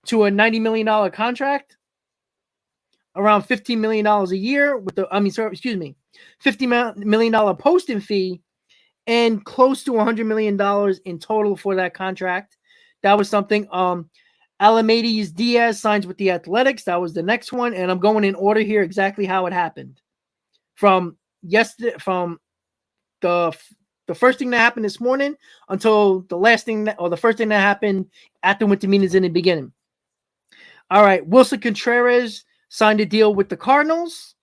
to a $90 million contract, around $15 million a year with $50 million posting fee, and close to $100 million in total for that contract. That was something. Alameda Diaz signs with the Athletics. That was the next one, and I'm going in order here exactly how it happened. From yesterday, from the first thing that happened this morning until the first thing that happened at the winter meetings in the beginning. All right, Wilson Contreras signed a deal with the Cardinals.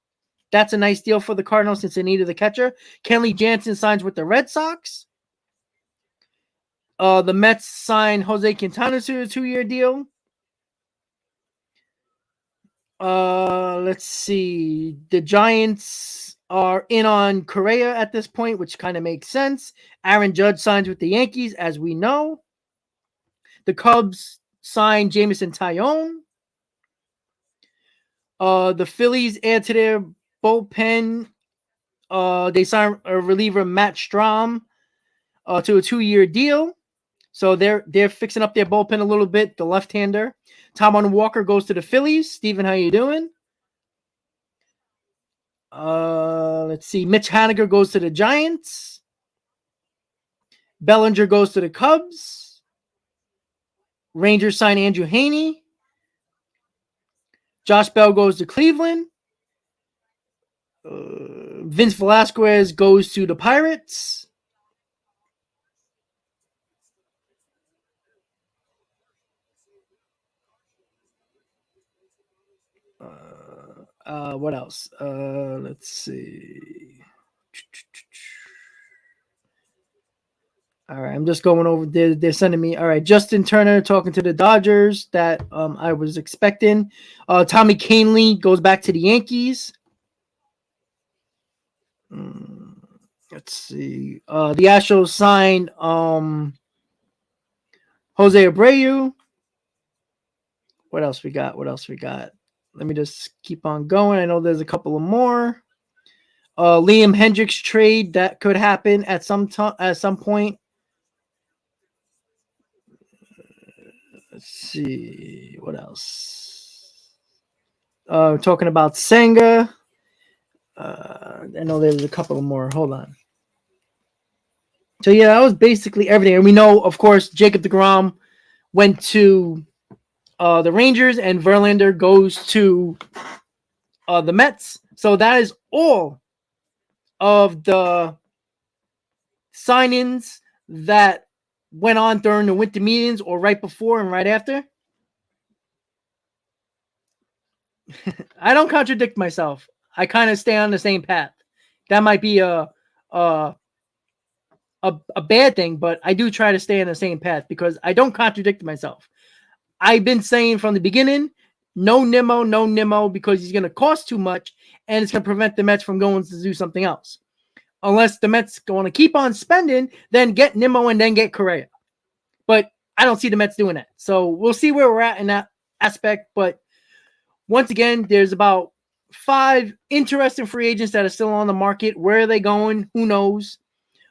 That's a nice deal for the Cardinals since they needed the catcher. Kenley Jansen signs with the Red Sox. The Mets signed Jose Quintana to a 2-year deal. Let's see. The Giants are in on Correa at this point, which kind of makes sense. Aaron Judge signs with the Yankees, as we know. The Cubs signed Jameson Taillon. The Phillies add to their bullpen. They signed a reliever, Matt Strahm, to a 2-year deal. So they're fixing up their bullpen a little bit. The left-hander. Taijuan Walker goes to the Phillies. Steven, how you doing? Let's see. Mitch Haniger goes to the Giants. Bellinger goes to the Cubs. Rangers sign Andrew Heaney. Josh Bell goes to Cleveland. Vince Velasquez goes to the Pirates. What else? Let's see. All right, I'm just going over. They're sending me. All right, Justin Turner talking to the Dodgers that I was expecting. Tommy Kahnle goes back to the Yankees. Let's see. The Astros signed Jose Abreu. What else we got? Let me just keep on going. I know there's a couple of more. Liam Hendricks trade that could happen at some point. Let's see what else. Talking about Senga. I know there's a couple of more. Hold on. So yeah, that was basically everything. And we know, of course, Jacob deGrom went to the Rangers, and Verlander goes to the Mets. So that is all of the sign-ins that went on during the winter meetings or right before and right after. I don't contradict myself. I kind of stay on the same path. That might be a bad thing, but I do try to stay on the same path because I don't contradict myself. I've been saying from the beginning, no Nimmo, because he's going to cost too much and it's going to prevent the Mets from going to do something else. Unless the Mets want to keep on spending, then get Nimmo and then get Correa. But I don't see the Mets doing that. So we'll see where we're at in that aspect. But once again, there's about 5 interesting free agents that are still on the market. Where are they going? Who knows?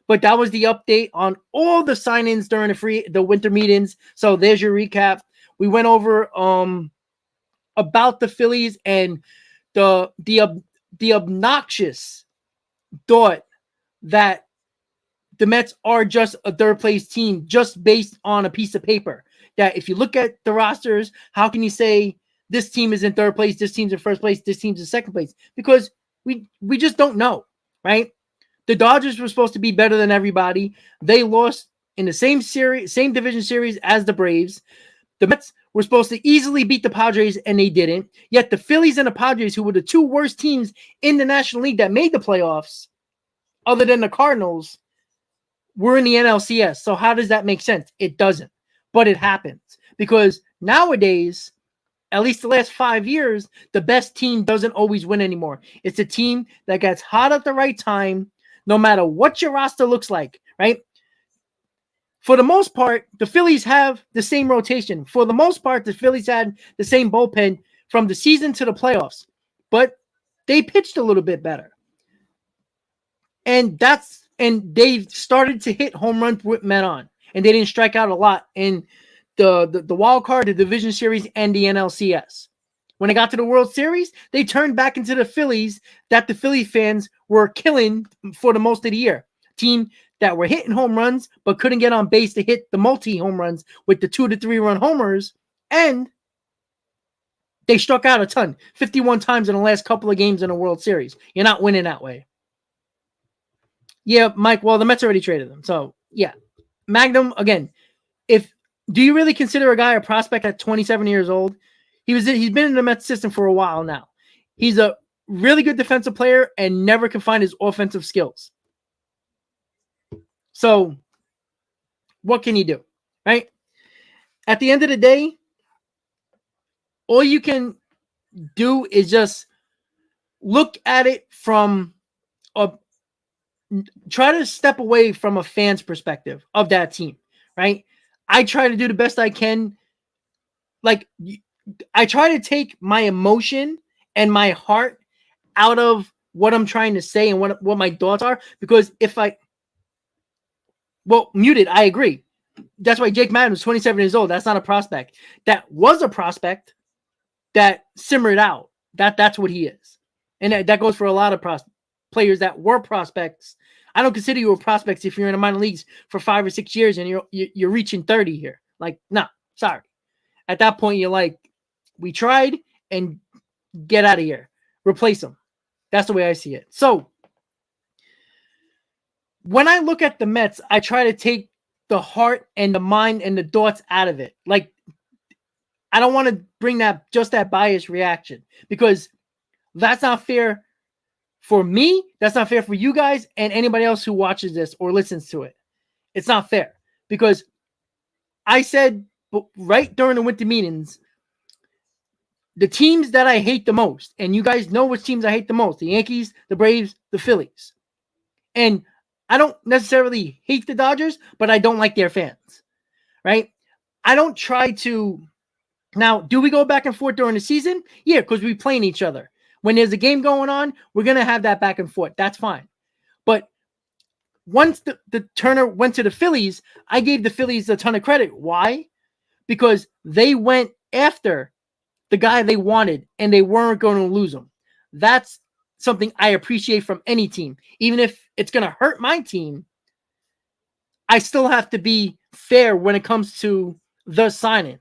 But that was the update on all the sign-ins during the winter meetings. So there's your recap. We went over about the Phillies and the obnoxious thought that the Mets are just a third place team just based on a piece of paper. That if you look at the rosters, how can you say this team is in third place, this team's in first place, this team's in second place? Because we just don't know, right? The Dodgers were supposed to be better than everybody. They lost in the same division series as the Braves. The Mets were supposed to easily beat the Padres, and they didn't. Yet the Phillies and the Padres, who were the 2 worst teams in the National League that made the playoffs, other than the Cardinals, were in the NLCS. So how does that make sense? It doesn't. But it happens. Because nowadays, at least the last 5 years, the best team doesn't always win anymore. It's a team that gets hot at the right time, no matter what your roster looks like, right? For the most part, the Phillies have the same rotation. For the most part, the Phillies had the same bullpen from the season to the playoffs. But they pitched a little bit better. And they started to hit home runs with men on. And they didn't strike out a lot in the wild card, the division series, and the NLCS. When it got to the World Series, they turned back into the Phillies that the Philly fans were killing for the most of the year. Team that were hitting home runs but couldn't get on base to hit the multi-home runs with the 2 to 3 run homers. And they struck out a ton, 51 times in the last couple of games in the World Series. You're not winning that way. Yeah, Mike, well, the Mets already traded them. So, yeah. Magnum, again, do you really consider a guy a prospect at 27 years old? He's been in the Mets system for a while now. He's a really good defensive player and never can find his offensive skills. So, what can you do, right? At the end of the day, all you can do is just look at it from try to step away from a fan's perspective of that team, right? I try to do the best I can. Like, I try to take my emotion and my heart out of what I'm trying to say and what my thoughts are. Because muted, I agree. That's why Jake Madden was 27 years old. That's not a prospect. That was a prospect that simmered out. That's what he is. And that goes for a lot of players that were prospects. I don't consider you a prospect if you're in the minor leagues for 5 or 6 years and you're reaching 30 here. Like, no, sorry. At that point, you're like, we tried and get out of here. Replace them. That's the way I see it. So when I look at the Mets, I try to take the heart and the mind and the thoughts out of it. Like, I don't want to bring that biased reaction because that's not fair for me. That's not fair for you guys and anybody else who watches this or listens to it. It's not fair because I said right during the winter meetings, the teams that I hate the most, and you guys know which teams I hate the most: the Yankees, the Braves, the Phillies. And I don't necessarily hate the Dodgers, but I don't like their fans, right? I don't try to. Now, do we go back and forth during the season? Yeah, because we playing each other. When there's a game going on, we're going to have that back and forth. That's fine. But once the Turner went to the Phillies, I gave the Phillies a ton of credit. Why? Because they went after the guy they wanted, and they weren't going to lose him. That's something I appreciate from any team. Even if it's going to hurt my team, I still have to be fair when it comes to the signing.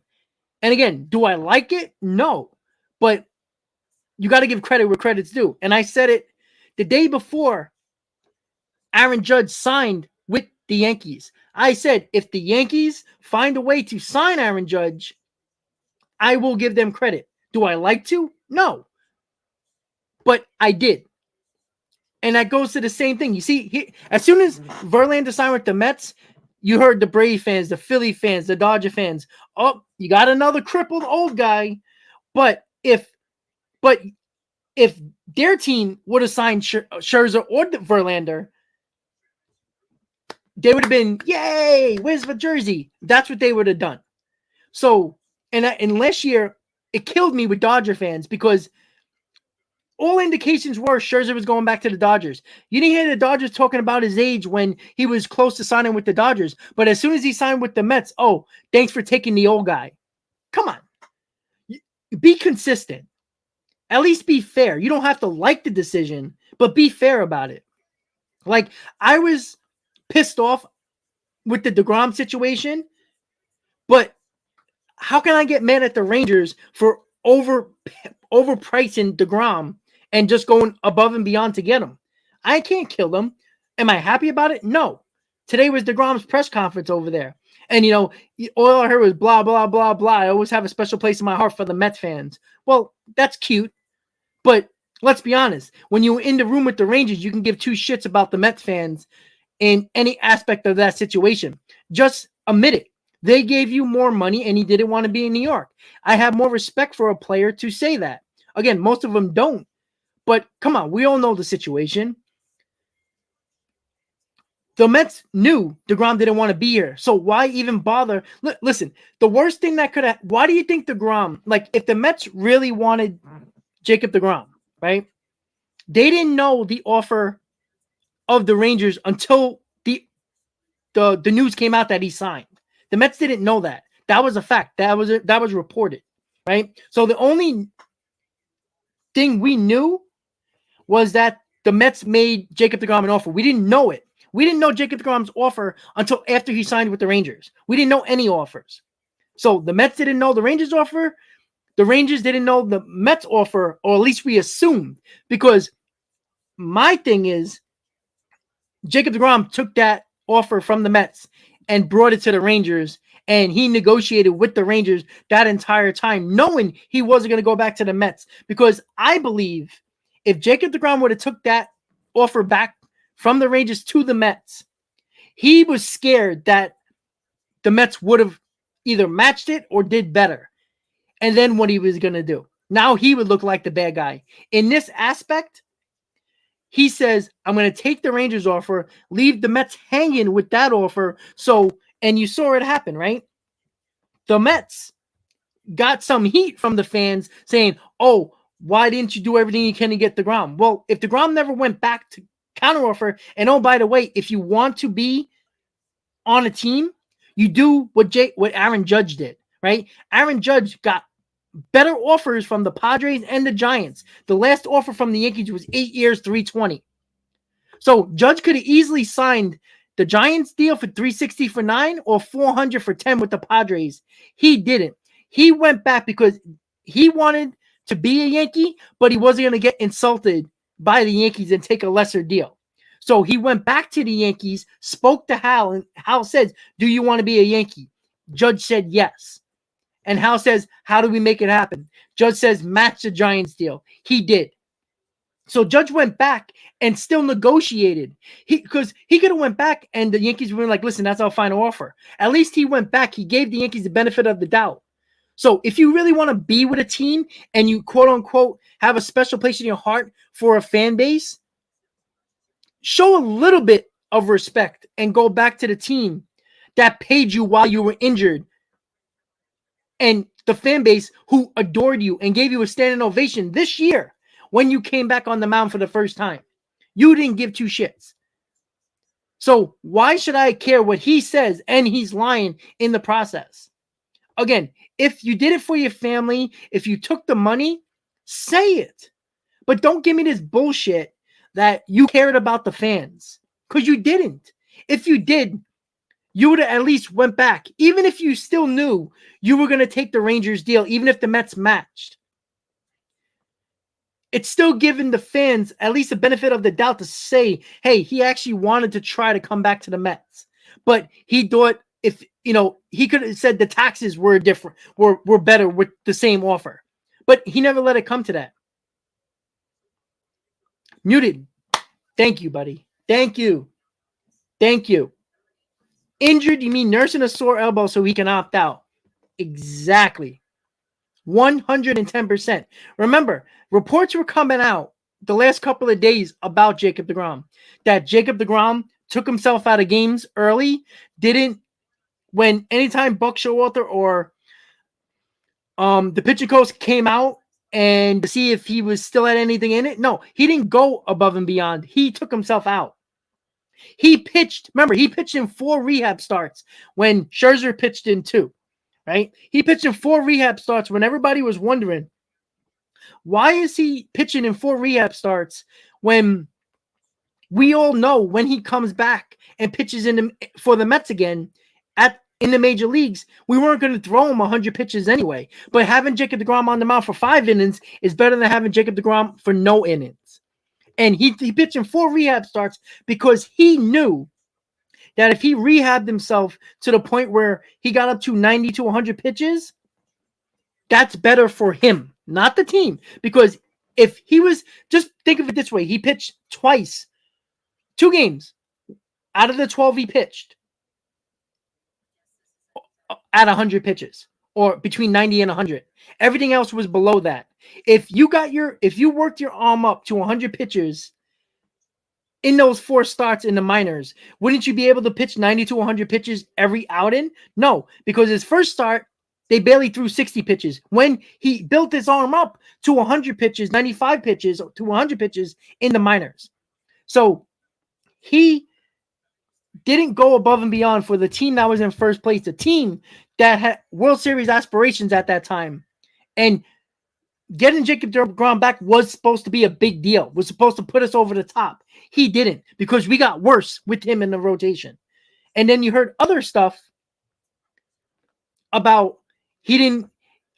And again, do I like it? No. But you got to give credit where credit's due. And I said it the day before Aaron Judge signed with the Yankees. I said, if the Yankees find a way to sign Aaron Judge, I will give them credit. Do I like to? No. But I did. And that goes to the same thing. You see, as soon as Verlander signed with the Mets, you heard the Brave fans, the Philly fans, the Dodger fans. Oh, you got another crippled old guy. But if their team would have signed Scherzer or Verlander, they would have been, yay, where's the jersey? That's what they would have done. So, and last year, it killed me with Dodger fans because all indications were Scherzer was going back to the Dodgers. You didn't hear the Dodgers talking about his age when he was close to signing with the Dodgers. But as soon as he signed with the Mets, oh, thanks for taking the old guy. Come on. Be consistent. At least be fair. You don't have to like the decision, but be fair about it. Like, I was pissed off with the deGrom situation, but how can I get mad at the Rangers for overpricing deGrom and just going above and beyond to get him? I can't kill them. Am I happy about it? No. Today was deGrom's press conference over there. And, all I heard was blah, blah, blah, blah. I always have a special place in my heart for the Mets fans. Well, that's cute. But let's be honest. When you're in the room with the Rangers, you can give two shits about the Mets fans in any aspect of that situation. Just admit it. They gave you more money and he didn't want to be in New York. I have more respect for a player to say that. Again, most of them don't. But come on, we all know the situation. The Mets knew deGrom didn't want to be here. So why even bother? Listen, the worst thing that could have... Why do you think deGrom... Like, if the Mets really wanted Jacob deGrom, right? They didn't know the offer of the Rangers until the news came out that he signed. The Mets didn't know that. That was a fact. That was reported, right? So the only thing we knew was that the Mets made Jacob deGrom an offer. We didn't know it. We didn't know Jacob deGrom's offer until after he signed with the Rangers. We didn't know any offers. So the Mets didn't know the Rangers offer. The Rangers didn't know the Mets offer, or at least we assumed. Because my thing is, Jacob deGrom took that offer from the Mets and brought it to the Rangers, and he negotiated with the Rangers that entire time, knowing he wasn't going to go back to the Mets. Because I believe if Jacob deGrom would have took that offer back from the Rangers to the Mets, he was scared that the Mets would have either matched it or did better. And then what he was going to do. Now he would look like the bad guy. In this aspect, he says, I'm going to take the Rangers offer, leave the Mets hanging with that offer. So, and you saw it happen, right? The Mets got some heat from the fans saying, oh, why didn't you do everything you can to get deGrom? Well, if deGrom never went back to counteroffer, and oh, by the way, if you want to be on a team, you do what Aaron Judge did, right? Aaron Judge got better offers from the Padres and the Giants. The last offer from the Yankees was 8 years, $320. So Judge could have easily signed the Giants deal for $360 for 9 or $400 for 10 with the Padres. He didn't. He went back because he wanted to be a Yankee, but he wasn't going to get insulted by the Yankees and take a lesser deal. So he went back to the Yankees, spoke to Hal, and Hal says, do you want to be a Yankee? Judge said yes. And Hal says, how do we make it happen? Judge says, match the Giants deal. He did. So Judge went back and still negotiated. Because he could have went back and the Yankees were like, listen, that's our final offer. At least he went back. He gave the Yankees the benefit of the doubt. So if you really want to be with a team and you quote unquote have a special place in your heart for a fan base, show a little bit of respect and go back to the team that paid you while you were injured and the fan base who adored you and gave you a standing ovation this year when you came back on the mound for the first time. You didn't give two shits. So why should I care what he says and he's lying in the process? Again, if you did it for your family, if you took the money, say it. But don't give me this bullshit that you cared about the fans, because you didn't. If you did, you would have at least went back, even if you still knew you were going to take the Rangers deal, even if the Mets matched. It's still giving the fans at least the benefit of the doubt to say, hey, he actually wanted to try to come back to the Mets. But he thought if, he could have said the taxes were different, were better with the same offer. But he never let it come to that. Muted. Thank you, buddy. Thank you. Injured, you mean nursing a sore elbow so he can opt out. Exactly. 110%. Remember, reports were coming out the last couple of days about Jacob deGrom. That Jacob deGrom took himself out of games early. When anytime Buck Showalter or the pitching coach came out and to see if he was still had anything in it. No, he didn't go above and beyond. He took himself out. He pitched in 4 rehab starts when Scherzer pitched in 2, right? He pitched in 4 rehab starts when everybody was wondering, why is he pitching in 4 rehab starts when we all know when he comes back and pitches for the Mets again in the major leagues, we weren't going to throw him 100 pitches anyway. But having Jacob deGrom on the mound for 5 innings is better than having Jacob deGrom for no innings. And he pitched in 4 rehab starts because he knew that if he rehabbed himself to the point where he got up to 90 to 100 pitches, that's better for him, not the team. Because if he was, just think of it this way, he pitched twice, 2 games out of the 12 he pitched at 100 pitches or between 90 and 100. Everything else was below that. If you worked your arm up to 100 pitches in those 4 starts in the minors, wouldn't you be able to pitch 90 to 100 pitches every outing? No, because his first start, they barely threw 60 pitches. When he built his arm up to 100 pitches, 95 pitches to 100 pitches in the minors. So he didn't go above and beyond for the team that was in first place, the team that had World Series aspirations at that time. And getting Jacob deGrom back was supposed to be a big deal, was supposed to put us over the top. He didn't, because we got worse with him in the rotation. And then you heard other stuff about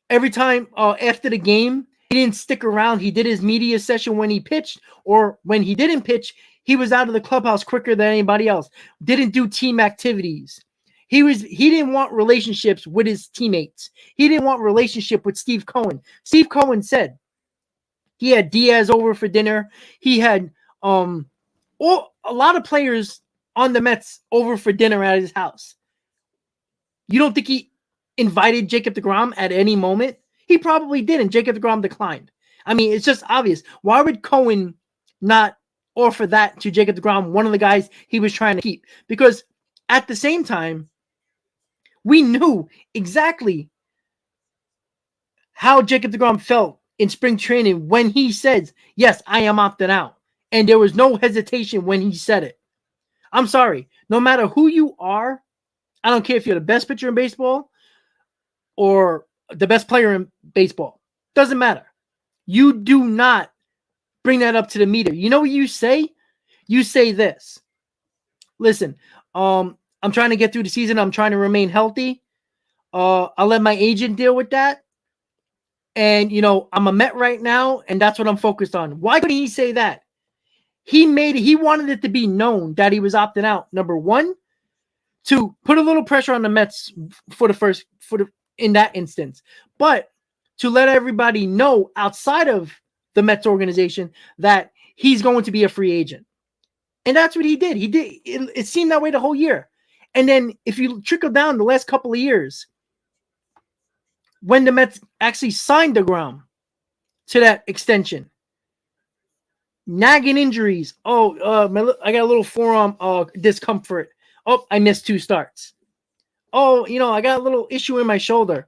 every time after the game, he didn't stick around. He did his media session when he pitched, or when he didn't pitch, he was out of the clubhouse quicker than anybody else. Didn't do team activities. He didn't want relationships with his teammates. He didn't want relationship with Steve Cohen. Steve Cohen said he had Diaz over for dinner. He had a lot of players on the Mets over for dinner at his house. You don't think he invited Jacob deGrom at any moment? He probably did, and Jacob deGrom declined. I mean, it's just obvious. Why would Cohen not offer that to Jacob deGrom, one of the guys he was trying to keep? Because at the same time, we knew exactly how Jacob deGrom felt in spring training when he says, yes, I am opting out. And there was no hesitation when he said it. I'm sorry. No matter who you are, I don't care if you're the best pitcher in baseball or the best player in baseball. Doesn't matter. You do not bring that up to the meter. You know what you say? You say this. Listen, I'm trying to get through the season. I'm trying to remain healthy. I'll let my agent deal with that. And, I'm a Met right now, and that's what I'm focused on. Why couldn't he say that? He wanted it to be known that he was opting out. Number one, to put a little pressure on the Mets in that instance. But to let everybody know outside of the Mets organization that he's going to be a free agent. And that's what he did. It seemed that way the whole year. And then if you trickle down the last couple of years, when the Mets actually signed deGrom to that extension, nagging injuries. I got a little forearm discomfort. Oh, I missed 2 starts. Oh, I got a little issue in my shoulder.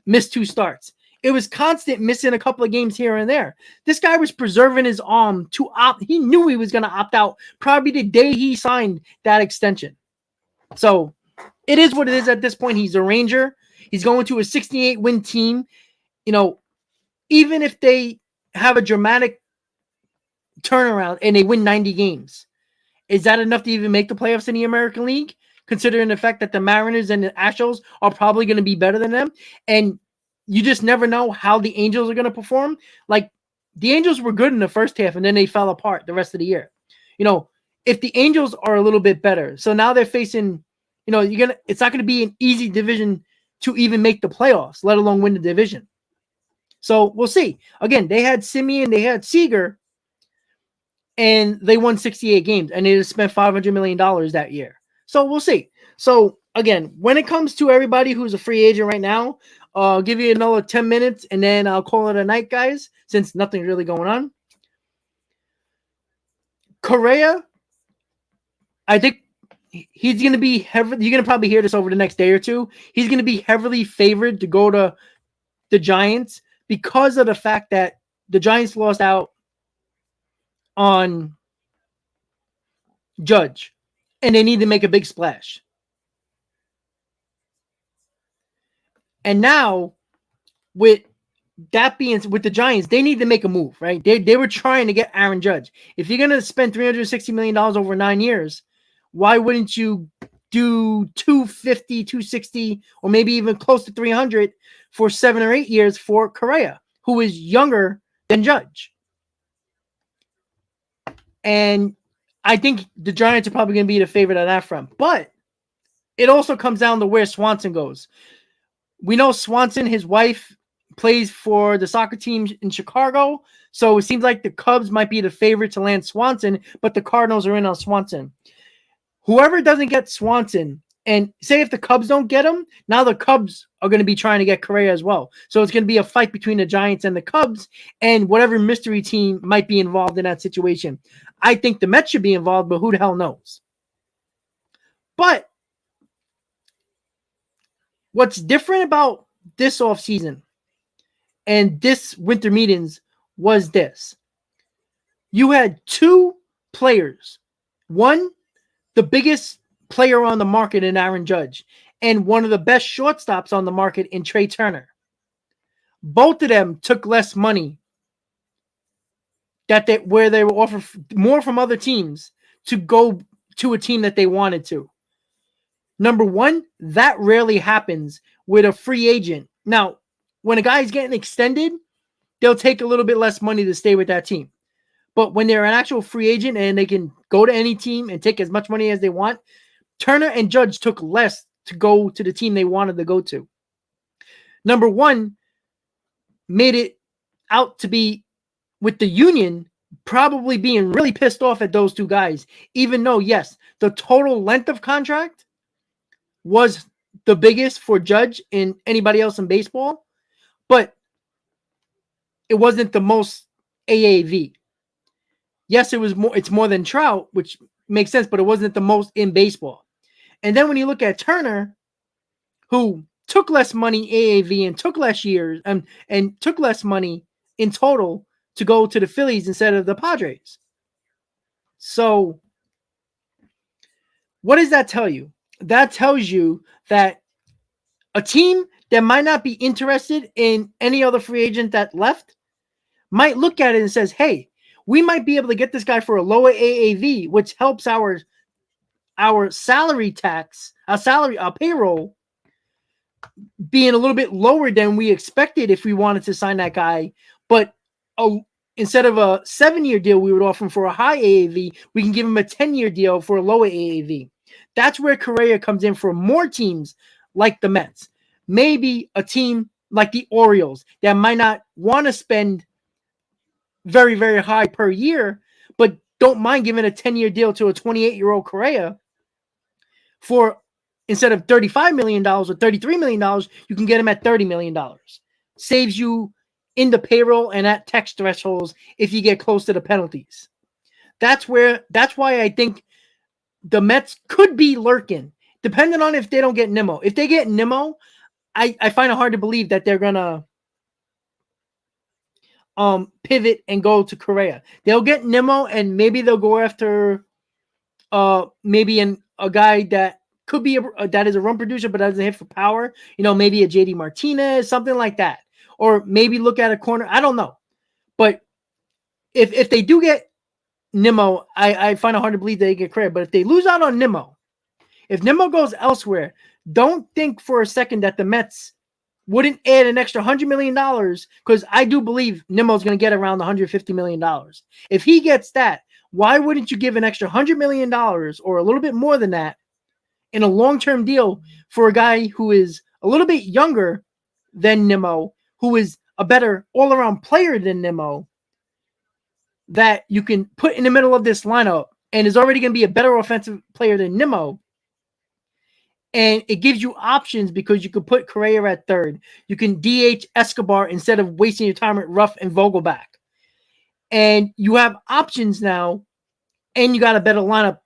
Missed 2 starts. It was constant missing a couple of games here and there. This guy was preserving his arm to opt. He knew he was going to opt out probably the day he signed that extension. So it is what it is at this point. He's a Ranger. He's going to a 68-win team. Even if they have a dramatic turnaround and they win 90 games, is that enough to even make the playoffs in the American League? Considering the fact that the Mariners and the Astros are probably going to be better than them. And you just never know how the Angels are going to perform. Like, the Angels were good in the first half and then they fell apart the rest of the year. If the Angels are a little bit better, so now they're facing, it's not going to be an easy division to even make the playoffs, let alone win the division. So we'll see. Again, they had Simeon, they had Seager, and they won 68 games, and they just spent $500 million that year. So we'll see. So again, when it comes to everybody who's a free agent right now, I'll give you another 10 minutes, and then I'll call it a night, guys, since nothing's really going on. Correa, I think he's going to be heavily – you're going to probably hear this over the next day or two. He's going to be heavily favored to go to the Giants because of the fact that the Giants lost out on Judge, and they need to make a big splash. And now, with that being with the Giants, they need to make a move, right? They were trying to get Aaron Judge. If you're going to spend $360 million over 9 years, why wouldn't you do 250, 260, or maybe even close to 300 for 7 or 8 years for Correa, who is younger than Judge? And I think the Giants are probably going to be the favorite on that front. But it also comes down to where Swanson goes. We know Swanson, his wife, plays for the soccer team in Chicago. So it seems like the Cubs might be the favorite to land Swanson, but the Cardinals are in on Swanson. Whoever doesn't get Swanson, and say if the Cubs don't get him, now the Cubs are going to be trying to get Correa as well. So it's going to be a fight between the Giants and the Cubs, and whatever mystery team might be involved in that situation. I think the Mets should be involved, but who the hell knows? But what's different about this offseason and this winter meetings was this. You had 2 players. One, the biggest player on the market in Aaron Judge, and one of the best shortstops on the market in Trey Turner. Both of them took less money where they were offered more from other teams to go to a team that they wanted to. Number one, that rarely happens with a free agent. Now, when a guy's getting extended, they'll take a little bit less money to stay with that team. But when they're an actual free agent and they can go to any team and take as much money as they want, Turner and Judge took less to go to the team they wanted to go to. Number one, made it out to be with the union probably being really pissed off at those 2 guys, even though, yes, the total length of contract was the biggest for Judge and anybody else in baseball, but it wasn't the most AAV. Yes, it's more than Trout, which makes sense, but it wasn't the most in baseball. And then when you look at Turner, who took less money AAV and took less years and took less money in total to go to the Phillies instead of the Padres. So what does that tell you? That tells you that a team that might not be interested in any other free agent that left might look at it and says, hey, we might be able to get this guy for a lower AAV, which helps our salary tax, our payroll being a little bit lower than we expected if we wanted to sign that guy. But instead of a 7-year deal we would offer him for a high AAV, we can give him a 10-year deal for a lower AAV. That's where Correa comes in for more teams like the Mets. maybe a team like the Orioles that might not want to spend very, very high per year, but don't mind giving a 10-year deal to a 28-year-old Correa for, instead of $35 million or $33 million, you can get him at $30 million. Saves you in the payroll and at tax thresholds if you get close to the penalties. That's why I think the Mets could be lurking, depending on if they don't get Nimmo. If they get Nimmo, I find it hard to believe that they're gonna pivot and go to Correa. They'll get Nimmo, and maybe they'll go after maybe a guy that could be that is a run producer but doesn't hit for power. Maybe a JD Martinez, something like that, or maybe look at a corner. I don't know, but if they do get Nimmo, I find it hard to believe they get Correa. But if they lose out on Nimmo, if Nimmo goes elsewhere, don't think for a second that the Mets wouldn't add an extra $100 million, because I do believe Nimmo's going to get around $150 million. If he gets that, why wouldn't you give an extra $100 million or a little bit more than that in a long-term deal for a guy who is a little bit younger than Nimmo, who is a better all-around player than Nimmo, that you can put in the middle of this lineup and is already going to be a better offensive player than Nimmo? And it gives you options because you can put Correa at third. You can DH Escobar instead of wasting your time at Ruff and Vogelback. And you have options now, and you got a better lineup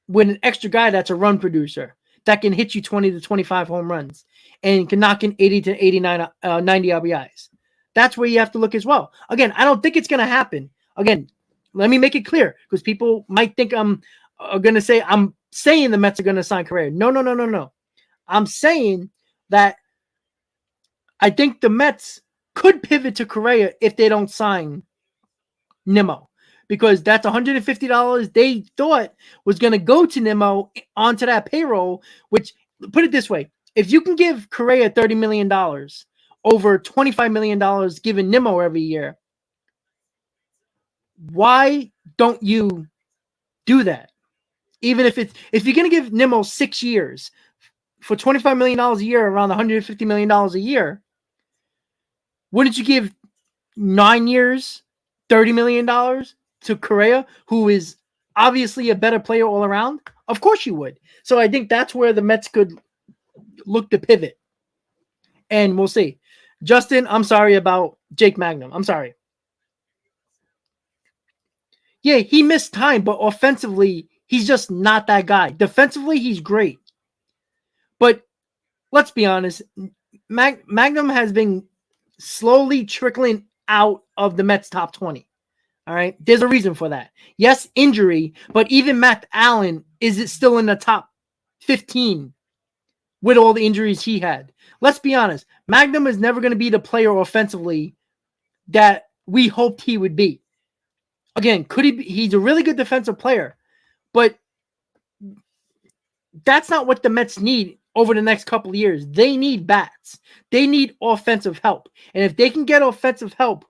with an extra guy that's a run producer that can hit you 20 to 25 home runs and can knock in 80 to 89, 90 RBIs. That's where you have to look as well. Again, I don't think it's going to happen. Again, let me make it clear, because people might think I'm going to say I'm saying the Mets are going to sign Correa. No. I'm saying that I think the Mets could pivot to Correa if they don't sign Nimmo, because that's $150 they thought was going to go to Nimmo onto that payroll, which, put it this way, if you can give Correa $30 million over $25 million given Nimmo every year, why don't you do that? Even if you're going to give Nimmo 6 years for $25 million a year, around $150 million a year, wouldn't you give 9 years, $30 million to Correa, who is obviously a better player all around? Of course you would. So I think that's where the Mets could look to pivot. And we'll see. Justin, I'm sorry about Jake Magnum. I'm sorry. Yeah, he missed time, but offensively, he's just not that guy. Defensively, he's great. But let's be honest, Magnum has been slowly trickling out of the Mets top 20. All right. There's a reason for that. Yes, injury, but even Matt Allen is still in the top 15 with all the injuries he had. Let's be honest. Magnum is never going to be the player offensively that we hoped he would be. Again, could he be? He's a really good defensive player, but that's not what the Mets need over the next couple of years. They need bats. They need offensive help. And if they can get offensive help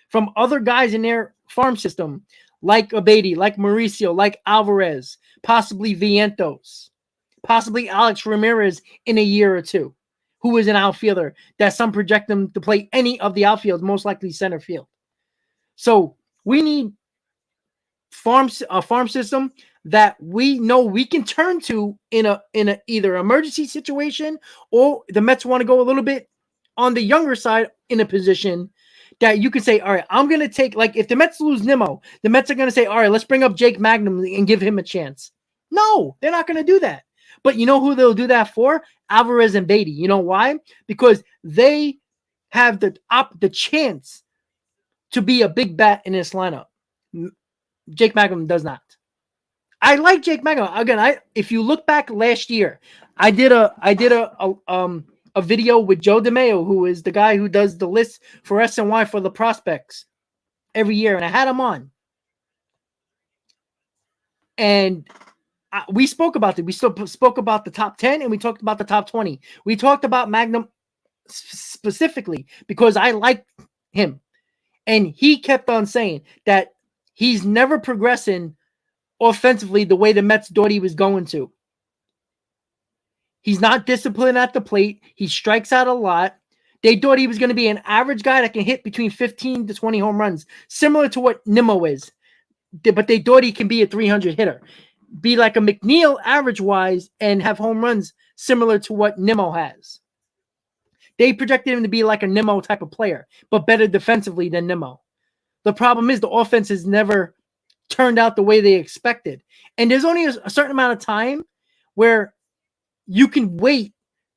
from other guys in their farm system, like Abadi, like Mauricio, like Alvarez, possibly Vientos, possibly Alex Ramirez in a year or two, who is an outfielder that some project them to play any of the outfield, most likely center field. So we need a farm system that we know we can turn to in a either emergency situation, or the Mets want to go a little bit on the younger side in a position that you can say, all right, I'm going to take, like, if the Mets lose Nimmo, the Mets are going to say, all right, let's bring up Jake Magnum and give him a chance. No, they're not going to do that. But you know who they'll do that for? Alvarez and Beatty. You know why? Because they have the chance to be a big bat in this lineup. Jake Magnum does not. I like Jake Magnum. Again, if you look back last year, I did a video with Joe DeMeo, who is the guy who does the list for SNY for the prospects every year, and I had him on. And we spoke about it. We still spoke about the top 10, and we talked about the top 20. We talked about Magnum specifically because I liked him. And he kept on saying that he's never progressing offensively the way the Mets thought he was going to. He's not disciplined at the plate. He strikes out a lot. They thought he was going to be an average guy that can hit between 15 to 20 home runs, similar to what Nimmo is. But they thought he can be a 300 hitter, be like a McNeil average-wise, and have home runs similar to what Nimmo has. They projected him to be like a Nimmo type of player, but better defensively than Nimmo. The problem is the offense has never turned out the way they expected. And there's only a certain amount of time where you can wait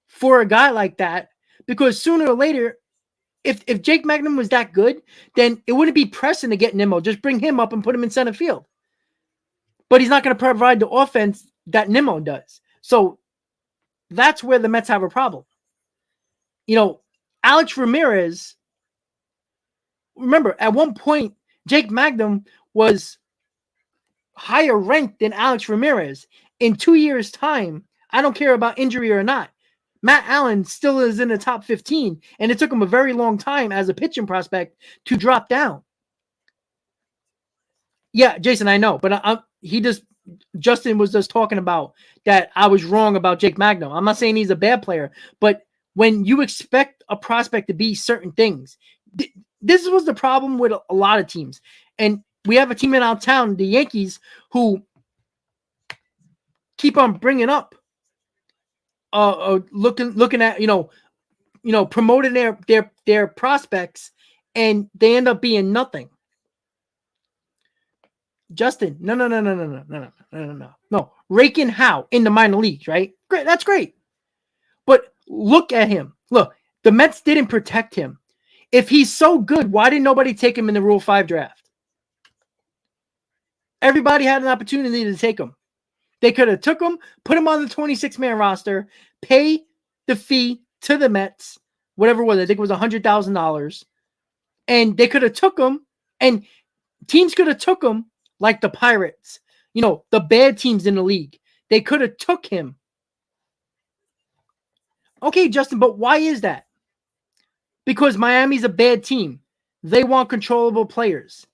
for a guy like that, because sooner or later, if Jake Magnum was that good, then it wouldn't be pressing to get Nimmo. Just bring him up and put him in center field. But he's not going to provide the offense that Nimmo does. So that's where the Mets have a problem. Alex Ramirez, remember, at one point, Jake Magnum was higher ranked than Alex Ramirez. In 2 years' time, I don't care about injury or not, Matt Allen still is in the top 15, and it took him a very long time as a pitching prospect to drop down. Yeah, Jason, I know, but Justin was just talking about that I was wrong about Jake Magnum. I'm not saying he's a bad player, but when you expect a prospect to be certain things, this was the problem with a lot of teams. And we have a team in our town, the Yankees, who keep on bringing up, looking at, promoting their prospects, and they end up being nothing. Justin, no. Raking how in the minor leagues, right? Great, that's great. But look at him. Look, the Mets didn't protect him. If he's so good, why didn't nobody take him in the Rule 5 draft? Everybody had an opportunity to take him. They could have took him, put him on the 26-man roster, pay the fee to the Mets, whatever it was. I think it was $100,000. And they could have took him, and teams could have took him like the Pirates, the bad teams in the league. They could have took him. Okay, Justin, but why is that? Because Miami's a bad team. They want controllable players.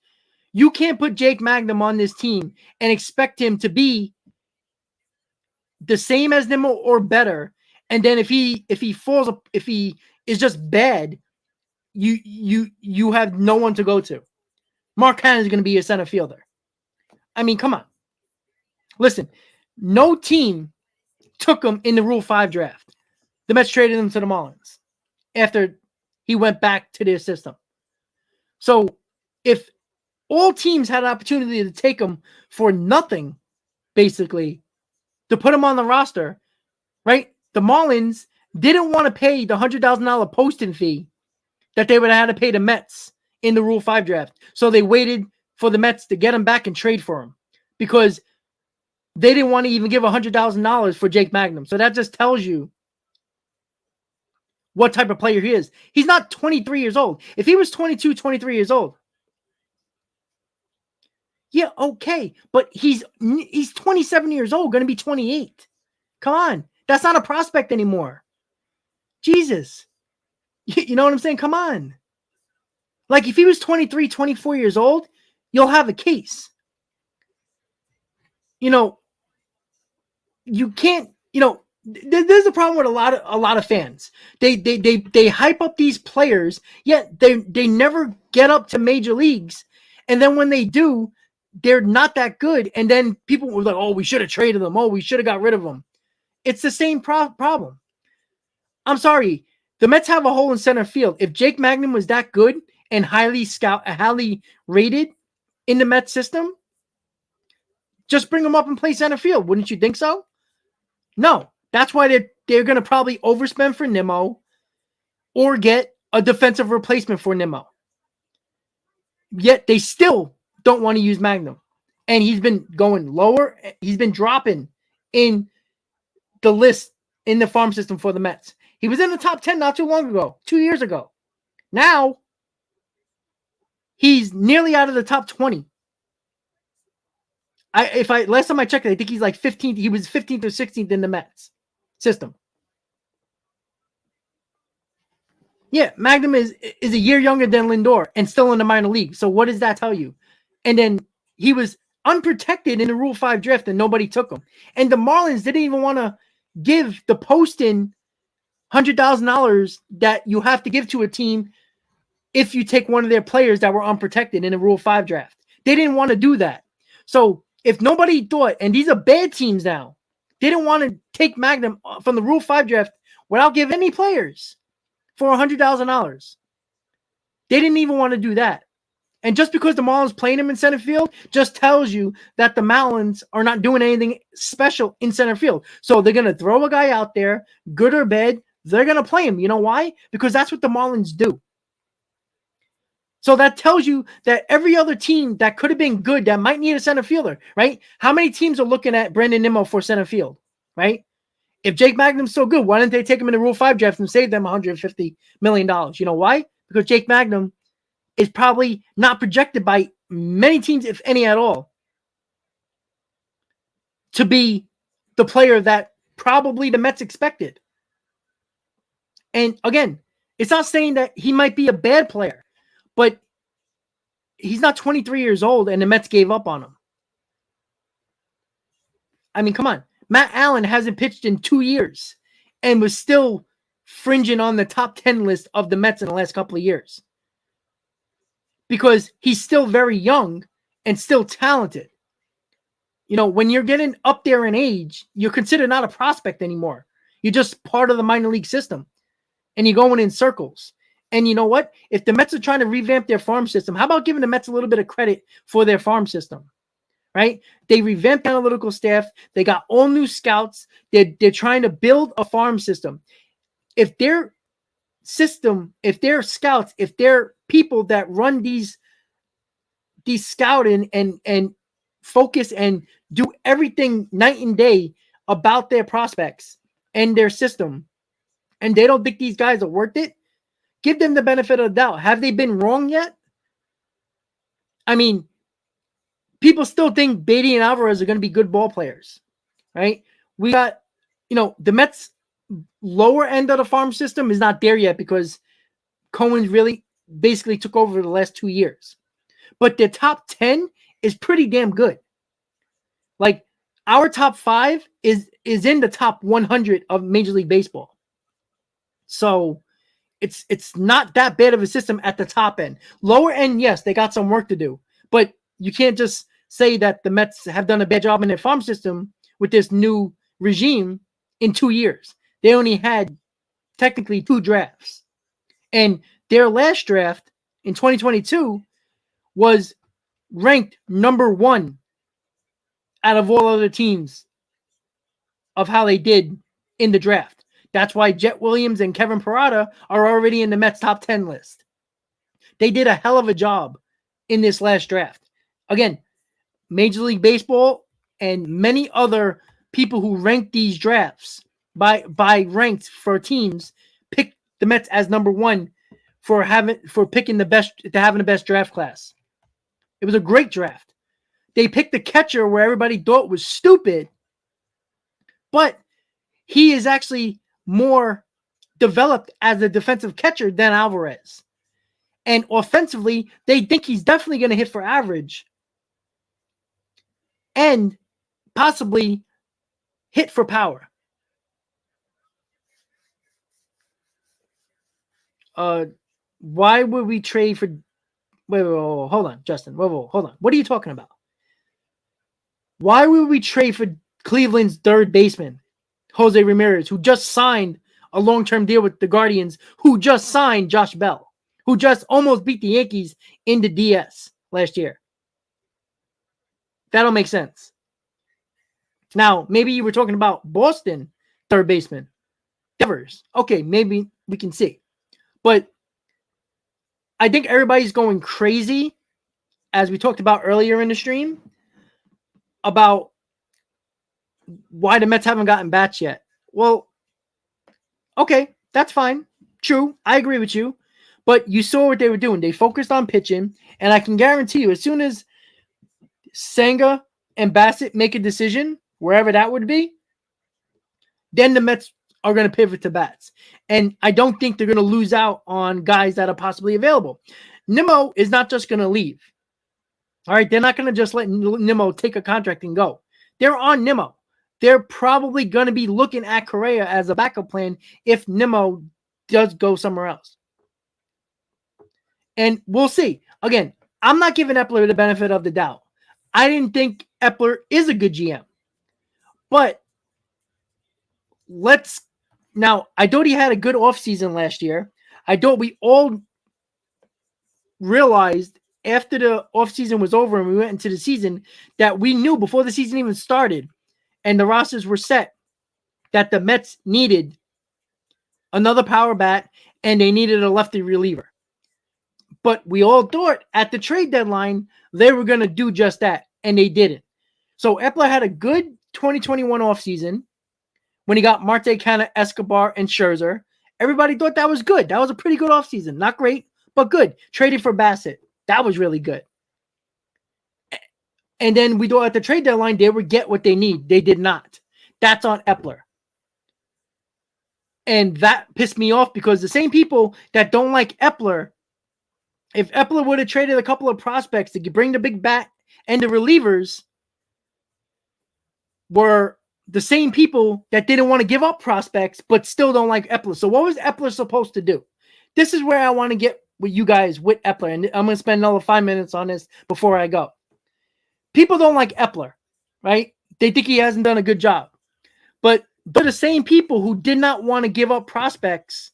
You can't put Jake Magnum on this team and expect him to be the same as them or better. And then if he is just bad, you have no one to go to. Mark Cannon is going to be your center fielder. I mean, come on. Listen, no team took him in the Rule 5 draft. The Mets traded him to the Marlins after he went back to their system. So if all teams had an opportunity to take him for nothing, basically, to put him on the roster, right? The Marlins didn't want to pay the $100,000 posting fee that they would have had to pay the Mets in the Rule 5 draft. So they waited for the Mets to get him back and trade for him, because they didn't want to even give $100,000 for Jake Magnum. So that just tells you what type of player he is. He's not 23 years old. If he was 22, 23 years old, yeah, okay. But he's 27 years old, going to be 28. Come on. That's not a prospect anymore. Jesus. You know what I'm saying? Come on. Like, if he was 23, 24 years old, you'll have a case. You can't, there's a problem with a lot of fans. They hype up these players, yet they never get up to major leagues. And then when they do, they're not that good. And then people were like, oh, we should have traded them. Oh, we should have got rid of them. It's the same problem. I'm sorry. The Mets have a hole in center field. If Jake Magnum was that good and highly rated in the Mets system, just bring him up and play center field. Wouldn't you think so? No. That's why they're going to probably overspend for Nimmo or get a defensive replacement for Nimmo. Yet they still don't want to use Magnum. And he's been going lower. He's been dropping in the list in the farm system for the Mets. He was in the top 10 not too long ago, 2 years ago. Now, he's nearly out of the top 20. Last time I checked, I think he's like 15th. He was 15th or 16th in the Mets system. Yeah, Magnum is a year younger than Lindor and still in the minor league. So what does that tell you? And then he was unprotected in the Rule 5 draft and nobody took him. And the Marlins didn't even want to give the posting $100,000 that you have to give to a team if you take one of their players that were unprotected in a Rule 5 draft. They didn't want to do that. So if nobody thought, and these are bad teams now, they didn't want to take Magnum from the Rule 5 draft without giving any players for $100,000. They didn't even want to do that. And just because the Marlins playing him in center field just tells you that the Marlins are not doing anything special in center field. So they're going to throw a guy out there, good or bad, they're going to play him. You know why? Because that's what the Marlins do. So that tells you that every other team that could have been good that might need a center fielder, right? How many teams are looking at Brandon Nimmo for center field, right? If Jake Magnum's so good, why didn't they take him in the Rule 5 draft and save them $150 million? You know why? Because Jake Magnum is probably not projected by many teams, if any at all, to be the player that probably the Mets expected. And again, it's not saying that he might be a bad player, but he's not 23 years old and the Mets gave up on him. I mean, come on. Matt Allen hasn't pitched in 2 years and was still fringing on the top 10 list of the Mets in the last couple of years. Because he's still very young and still talented. You know, when you're getting up there in age, you're considered not a prospect anymore. You're just part of the minor league system. And you're going in circles. And you know what? If the Mets are trying to revamp their farm system, how about giving the Mets a little bit of credit for their farm system? Right? They revamped the analytical staff. They got all new scouts. They're trying to build a farm system. If their system, if their scouts, if their people that run these scouting and focus and do everything night and day about their prospects and their system, and they don't think these guys are worth it, give them the benefit of the doubt. Have they been wrong yet? I mean, people still think Beatty and Alvarez are going to be good ball players, right? We got, the Mets lower end of the farm system is not there yet because Cohen's really basically took over the last 2 years. But their top 10 is pretty damn good. Like, our top 5 is in the top 100 of Major League Baseball. So it's not that bad of a system at the top end. Lower end, yes, they got some work to do. But you can't just say that the Mets have done a bad job in their farm system with this new regime in 2 years. They only had technically 2 drafts. And their last draft in 2022 was ranked number 1 out of all other teams of how they did in the draft. That's why Jet Williams and Kevin Parada are already in the Mets top 10 list. They did a hell of a job in this last draft. Again, Major League Baseball and many other people who rank these drafts by ranks for teams pick the Mets as number 1 for picking the best, to having the best draft class. It was a great draft. They picked the catcher where everybody thought was stupid, but he is actually more developed as a defensive catcher than Alvarez. And offensively, they think he's definitely going to hit for average and possibly hit for power. Why would we trade for... Wait, hold on, Justin. Hold on. What are you talking about? Why would we trade for Cleveland's third baseman, Jose Ramirez, who just signed a long-term deal with the Guardians, who just signed Josh Bell, who just almost beat the Yankees in the DS last year? That don't make sense. Now, maybe you were talking about Boston third baseman, Devers. Okay, maybe we can see. But I think everybody's going crazy, as we talked about earlier in the stream, about why the Mets haven't gotten bats yet. Well, okay, that's fine. True, I agree with you. But you saw what they were doing. They focused on pitching, and I can guarantee you, as soon as Senga and Bassett make a decision, wherever that would be, then the Mets are going to pivot to bats. And I don't think they're going to lose out on guys that are possibly available. Nimmo is not just going to leave. All right, they're not going to just let Nimmo take a contract and go. They're on Nimmo. they're probably going to be looking at Correa as a backup plan if Nimmo does go somewhere else. And we'll see. Again, I'm not giving Epler the benefit of the doubt. I didn't think Epler is a good GM. But I thought he had a good offseason last year. I thought we all realized after the offseason was over and we went into the season that we knew before the season even started and the rosters were set that the Mets needed another power bat and they needed a lefty reliever. But we all thought at the trade deadline they were going to do just that, and they didn't. So Epler had a good 2021 offseason when he got Marte, Canna, Escobar, and Scherzer. Everybody thought that was good. That was a pretty good offseason. Not great, but good. Traded for Bassett. That was really good. And then we thought at the trade deadline they would get what they need. They did not. That's on Epler. And that pissed me off because the same people that don't like Epler, if Epler would have traded a couple of prospects to bring the big bat and the relievers, were the same people that didn't want to give up prospects but still don't like Epler. So what was Epler supposed to do? This is where I want to get with you guys with Epler, and I'm going to spend another 5 minutes on this before I go. People don't like Epler, right? They think he hasn't done a good job. But they're the same people who did not want to give up prospects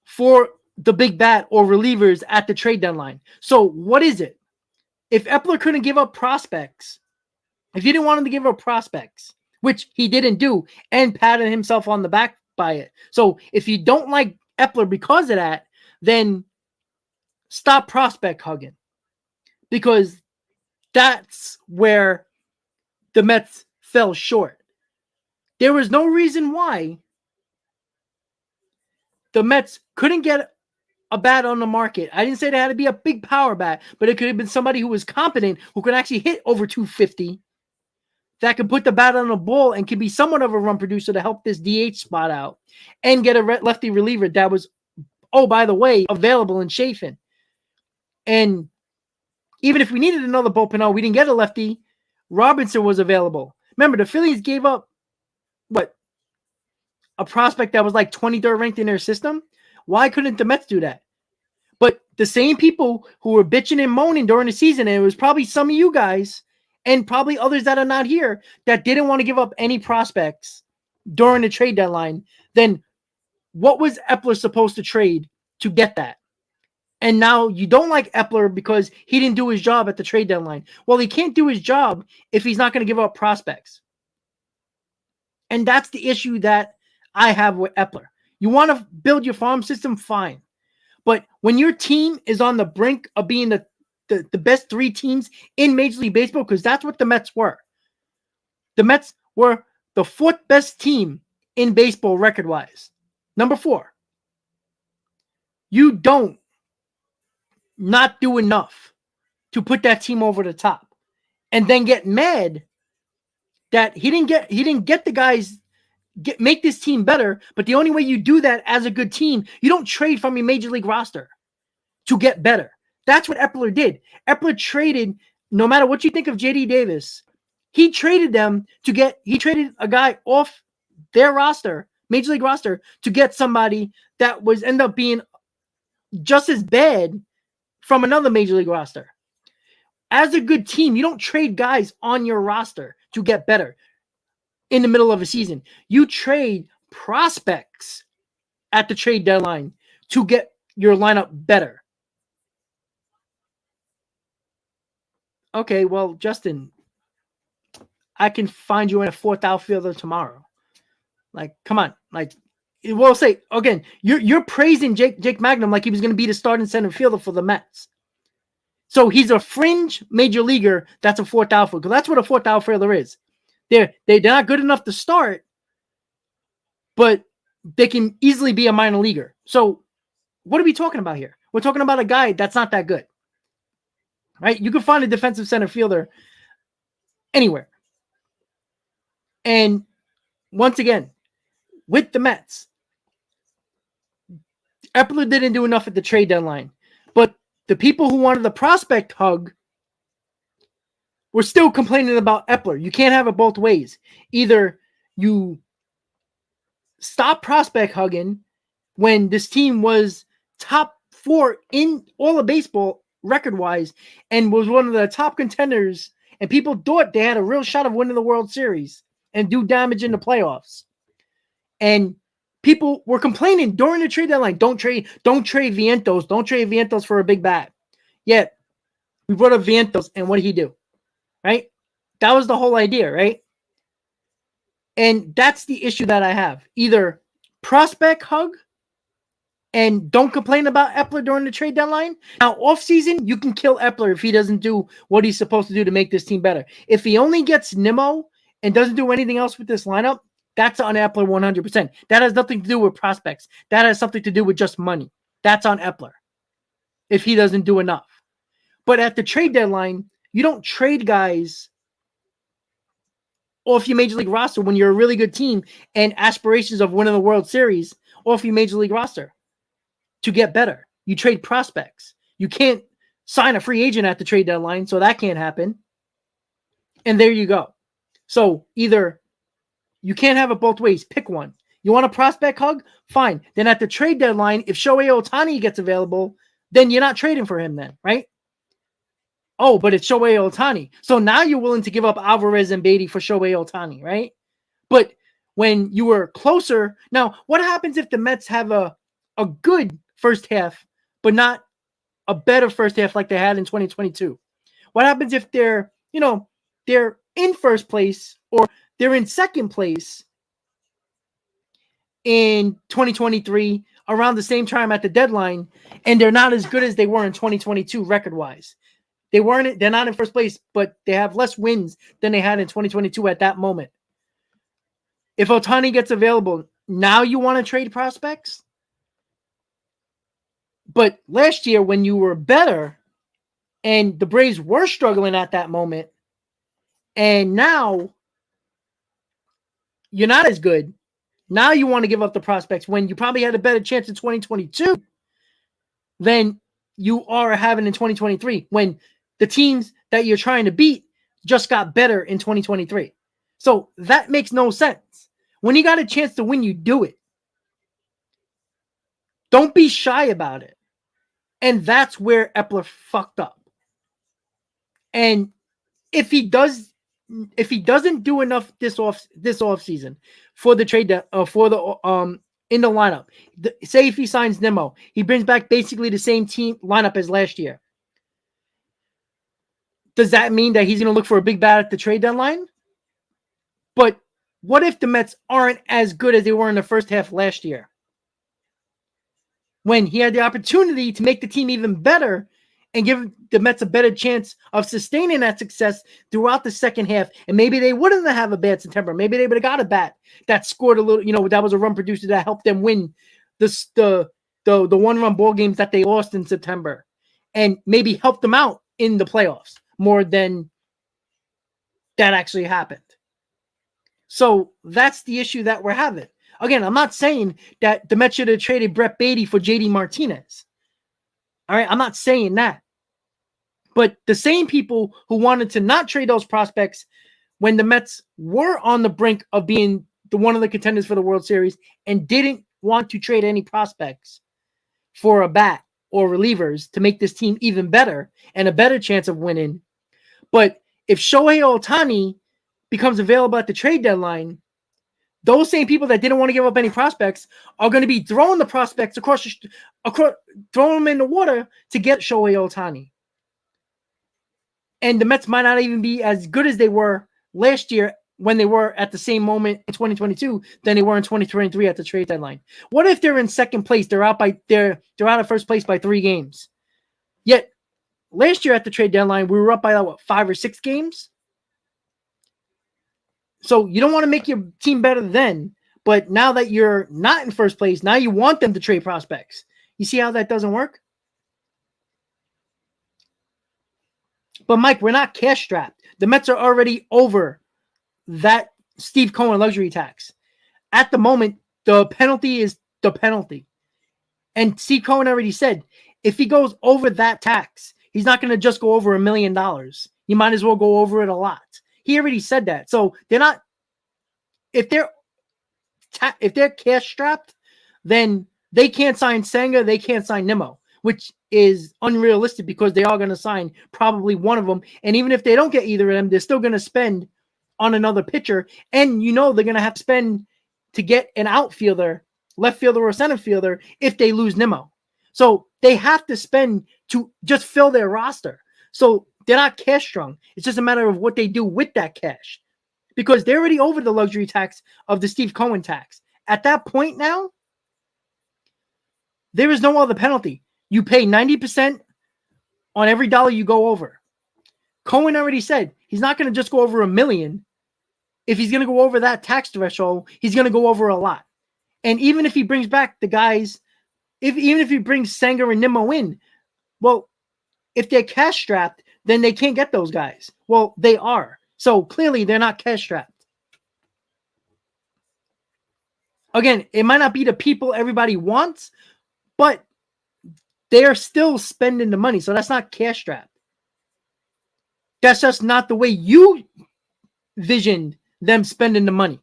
for the big bat or relievers at the trade deadline. So what is it? If Epler couldn't give up prospects, if you didn't want him to give up prospects, which he didn't do, and patted himself on the back by it. So if you don't like Epler because of that, then stop prospect hugging. Because that's where the Mets fell short. There was no reason why the Mets couldn't get a bat on the market. I didn't say they had to be a big power bat, but it could have been somebody who was competent, who could actually hit over 250, that could put the bat on the ball and could be somewhat of a run producer to help this DH spot out and get a lefty reliever that was, oh, by the way, available in Chafin. And even if we needed another bullpen, we didn't get a lefty, Robinson was available. Remember, the Phillies gave up, a prospect that was like 23rd ranked in their system? Why couldn't the Mets do that? But the same people who were bitching and moaning during the season, and it was probably some of you guys and probably others that are not here that didn't want to give up any prospects during the trade deadline, then what was Epler supposed to trade to get that? And now you don't like Epler because he didn't do his job at the trade deadline. Well, he can't do his job if he's not going to give up prospects. And that's the issue that I have with Epler. You want to build your farm system, fine. But when your team is on the brink of being the best three teams in Major League Baseball, because that's what the Mets were. The Mets were the fourth best team in baseball record-wise. Number 4. You don't not do enough to put that team over the top. And then get mad that he didn't get the guys make this team better, but the only way you do that as a good team, you don't trade from your Major League roster to get better. That's what Epler did. Epler traded, no matter what you think of J.D. Davis, he traded a guy off their roster, Major League roster, to get somebody that was end up being just as bad from another Major League roster. As a good team, you don't trade guys on your roster to get better in the middle of a season. You trade prospects at the trade deadline to get your lineup better. Okay, well, Justin, I can find you in a 4th outfielder tomorrow. Like, come on. Like, we'll say, again, you're praising Jake Magnum like he was going to be the starting center fielder for the Mets. So he's a fringe major leaguer that's a 4th outfielder. Because that's what a 4th outfielder is. They're not good enough to start, but they can easily be a minor leaguer. So what are we talking about here? We're talking about a guy that's not that good. Right? You can find a defensive center fielder anywhere. And once again, with the Mets, Epler didn't do enough at the trade deadline. But the people who wanted the prospect hug we're still complaining about Epler. You can't have it both ways. Either you stop prospect hugging when this team was top 4 in all of baseball record-wise and was one of the top contenders, and people thought they had a real shot of winning the World Series and do damage in the playoffs. And people were complaining during the trade deadline, don't trade Vientos for a big bat. Yet, we brought up Vientos, and what did he do? Right? That was the whole idea, right? And that's the issue that I have. Either prospect hug and don't complain about Epler during the trade deadline. Now, offseason, you can kill Epler if he doesn't do what he's supposed to do to make this team better. If he only gets Nimmo and doesn't do anything else with this lineup, that's on Epler 100%. That has nothing to do with prospects. That has something to do with just money. That's on Epler if he doesn't do enough. But at the trade deadline, you don't trade guys off your major league roster when you're a really good team and aspirations of winning the World Series off your major league roster to get better. You trade prospects. You can't sign a free agent at the trade deadline, so that can't happen. And there you go. So either you can't have it both ways. Pick one. You want a prospect hug? Fine. Then at the trade deadline, if Shohei Ohtani gets available, then you're not trading for him then, right? Oh, but it's Shohei Ohtani. So now you're willing to give up Alvarez and Beatty for Shohei Ohtani, right? But when you were closer, now what happens if the Mets have a good first half, but not a better first half like they had in 2022? What happens if they're in first place or they're in second place in 2023 around the same time at the deadline, and they're not as good as they were in 2022 record-wise? They're not in first place, but they have less wins than they had in 2022 at that moment. If Ohtani gets available, now you want to trade prospects? But last year when you were better and the Braves were struggling at that moment, and now you're not as good, now you want to give up the prospects when you probably had a better chance in 2022 than you are having in 2023 when the teams that you're trying to beat just got better in 2023. So that makes no sense. When you got a chance to win, you do it. Don't be shy about it. And that's where Epler fucked up. And if he doesn't do enough this off season for the trade for the in the lineup, say if he signs Nimmo, he brings back basically the same team lineup as last year. Does that mean that he's going to look for a big bat at the trade deadline? But what if the Mets aren't as good as they were in the first half last year? When he had the opportunity to make the team even better and give the Mets a better chance of sustaining that success throughout the second half. And maybe they wouldn't have a bad September. Maybe they would have got a bat that scored a little, that was a run producer that helped them win the one-run ball games that they lost in September and maybe helped them out in the playoffs more than that actually happened. So that's the issue that we're having. Again, I'm not saying that the Mets should have traded Brett Beatty for JD Martinez. All right, I'm not saying that. But the same people who wanted to not trade those prospects when the Mets were on the brink of being one of the contenders for the World Series and didn't want to trade any prospects for a bat or relievers to make this team even better and a better chance of winning. But if Shohei Ohtani becomes available at the trade deadline, those same people that didn't want to give up any prospects are going to be throwing the prospects across throwing them in the water to get Shohei Ohtani. And the Mets might not even be as good as they were last year when they were at the same moment in 2022 than they were in 2023 at the trade deadline. What if they're in second place? They're out of first place by 3 games. Yet last year at the trade deadline, we were up by 5 or 6 games. So you don't want to make your team better then, but now that you're not in first place, now you want them to trade prospects. You see how that doesn't work? But Mike, we're not cash strapped. The Mets are already over that Steve Cohen luxury tax. At the moment, the penalty is the penalty. And Steve Cohen already said, if he goes over that tax, he's not going to just go over $1 million. you might as well go over it a lot. He already said that. So they're not, if they're cash strapped, then they can't sign Senga, they can't sign Nimmo, which is unrealistic because they are going to sign probably one of them. And even if they don't get either of them, they're still going to spend on another pitcher. And they're going to have to spend to get an outfielder, left fielder or center fielder if they lose Nimmo. So they have to spend to just fill their roster. So they're not cash strong. It's just a matter of what they do with that cash, because they're already over the luxury tax of the Steve Cohen tax. At that point now, there is no other penalty. You pay 90% on every dollar you go over. Cohen already said he's not going to just go over $1 million. If he's going to go over that tax threshold, he's going to go over a lot. And even if he brings back the guys, even if he brings Senga and Nimmo in, well, if they're cash strapped, then they can't get those guys. Well, they are. So clearly they're not cash strapped. Again, it might not be the people everybody wants, but they are still spending the money. So that's not cash strapped. That's just not the way you visioned them spending the money.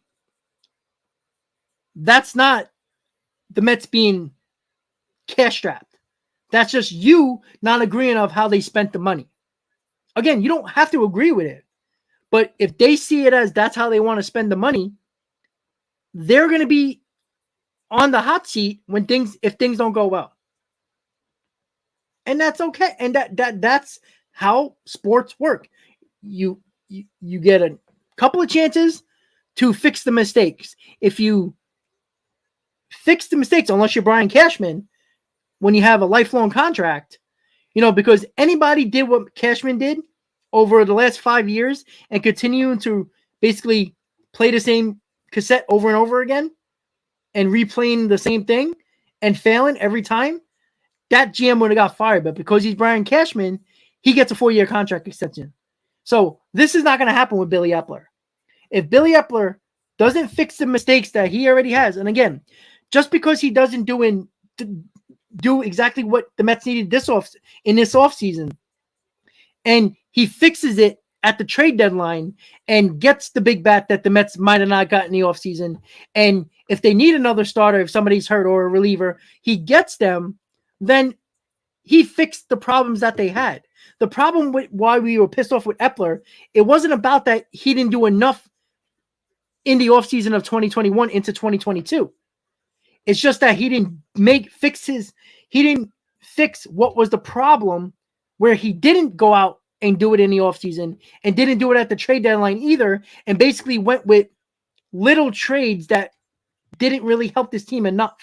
That's not the Mets being cash strapped. That's just you not agreeing of how they spent the money. Again, you don't have to agree with it. But if they see it as that's how they want to spend the money, they're going to be on the hot seat if things don't go well. And that's okay. And that's how sports work. You get a couple of chances to fix the mistakes. If you fix the mistakes, unless you're Brian Cashman, when you have a lifelong contract, because anybody did what Cashman did over the last 5 years and continuing to basically play the same cassette over and over again and replaying the same thing and failing every time, that GM would have got fired. But because he's Brian Cashman, he gets a 4-year contract extension. So this is not going to happen with Billy Epler. If Billy Epler doesn't fix the mistakes that he already has, and again, just because he doesn't do exactly what the Mets needed in this offseason, and he fixes it at the trade deadline and gets the big bat that the Mets might have not gotten in the offseason, and if they need another starter, if somebody's hurt or a reliever, he gets them, then he fixed the problems that they had. The problem with why we were pissed off with Epler, it wasn't about that he didn't do enough in the offseason of 2021 into 2022. It's just that he didn't fix what was the problem, where he didn't go out and do it in the offseason and didn't do it at the trade deadline either, and basically went with little trades that didn't really help this team enough.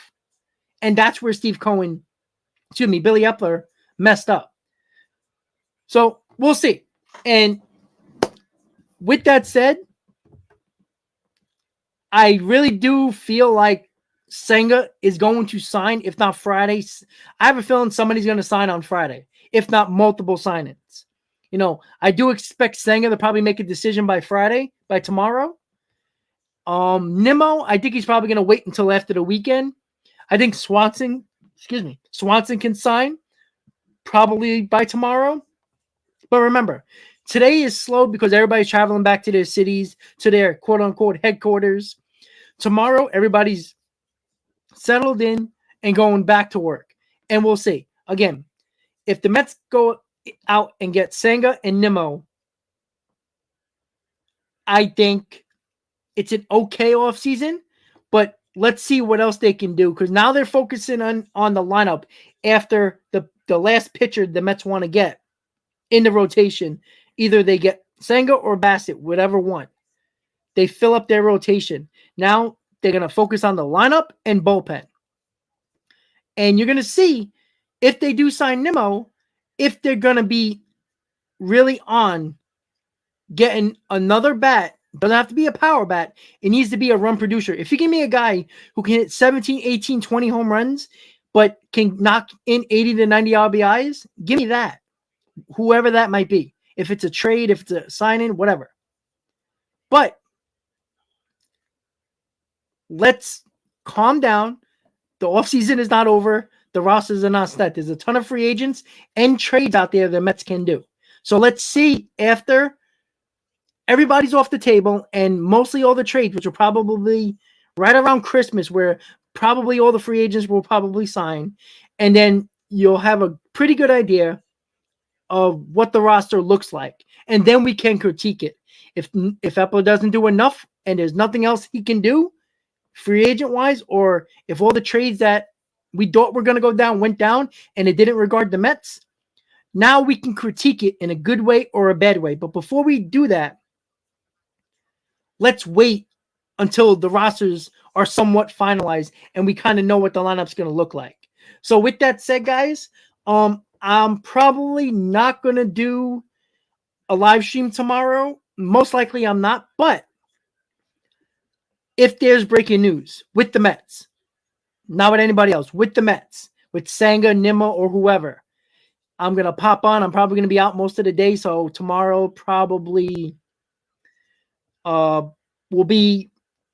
And that's where Billy Epler messed up. So we'll see. And with that said, I really do feel like Senga is going to sign, if not Friday. I have a feeling somebody's going to sign on Friday, if not multiple signings. I do expect Senga to probably make a decision by tomorrow. Nimmo, I think he's probably going to wait until after the weekend. I think Swanson can sign probably by tomorrow. But remember, today is slow because everybody's traveling back to their cities, to their quote-unquote headquarters. Tomorrow, everybody's settled in and going back to work. And we'll see. Again, if the Mets go out and get Senga and Nimmo, I think it's an okay offseason, but let's see what else they can do, because now they're focusing on the lineup after the last pitcher the Mets want to get in the rotation. Either they get Senga or Bassett, whatever one. They fill up their rotation. Now they're going to focus on the lineup and bullpen. And you're going to see if they do sign Nimmo, if they're going to be really on getting another bat. Doesn't have to be a power bat. It needs to be a run producer. If you give me a guy who can hit 17, 18, 20 home runs, but can knock in 80 to 90 RBIs, give me that. Whoever that might be. If it's a trade, if it's a sign-in, whatever. But let's calm down. The offseason is not over. The rosters are not set. There's a ton of free agents and trades out there the Mets can do. So let's see after everybody's off the table and mostly all the trades, which will probably right around Christmas, where probably all the free agents will probably sign. And then you'll have a pretty good idea of what the roster looks like. And then we can critique it. If Epler doesn't do enough and there's nothing else he can do free agent wise, or if all the trades that we thought were going to go down went down and it didn't regard the Mets, now we can critique it in a good way or a bad way. But before we do that, let's wait until the rosters are somewhat finalized and we kind of know what the lineup's going to look like. So with that said, guys, I'm probably not going to do a live stream tomorrow. Most likely I'm not, but if there's breaking news with the Mets, not with anybody else, with the Mets, with Senga, Nima, or whoever, I'm going to pop on. I'm probably going to be out most of the day, so tomorrow probably will be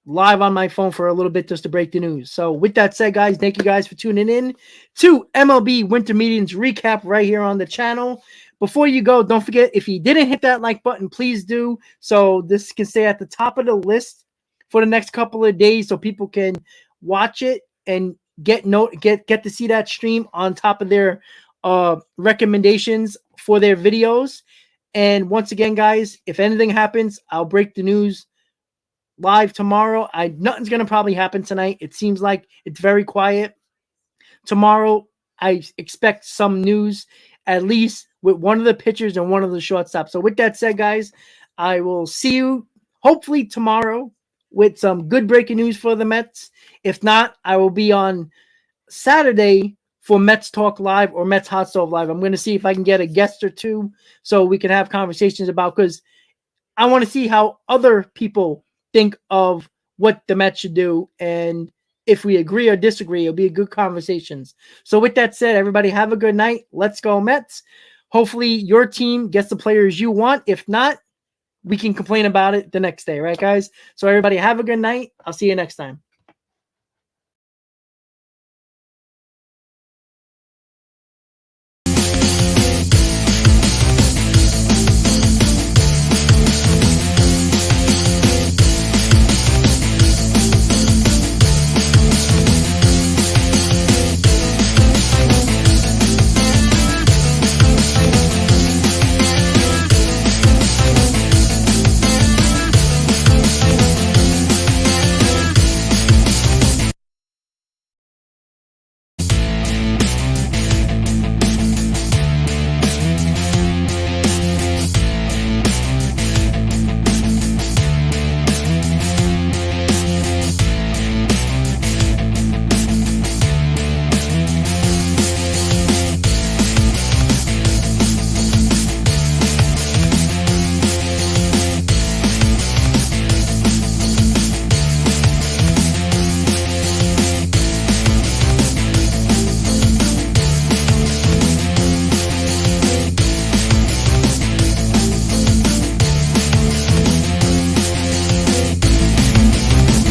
live on my phone for a little bit just to break the news. So with that said, guys, thank you guys for tuning in to MLB Winter Meetings recap right here on the channel. Before you go, don't forget, if you didn't hit that like button, please do, so this can stay at the top of the list for the next couple of days so people can watch it and get to see that stream on top of their recommendations for their videos. And once again, guys, if anything happens, I'll break the news live tomorrow. Nothing's going to probably happen tonight. It seems like it's very quiet. Tomorrow, I expect some news, at least with one of the pitchers and one of the shortstops. So with that said, guys, I will see you hopefully tomorrow with some good breaking news for the Mets. If not, I will be on Saturday for Mets Talk Live or Mets Hot Stove Live. I'm going to see if I can get a guest or two so we can have conversations about, because I want to see how other people think of what the Mets should do. And if we agree or disagree, it'll be a good conversations. So with that said, everybody have a good night. Let's go Mets. Hopefully your team gets the players you want. If not, we can complain about it the next day, right, guys? So everybody have a good night. I'll see you next time.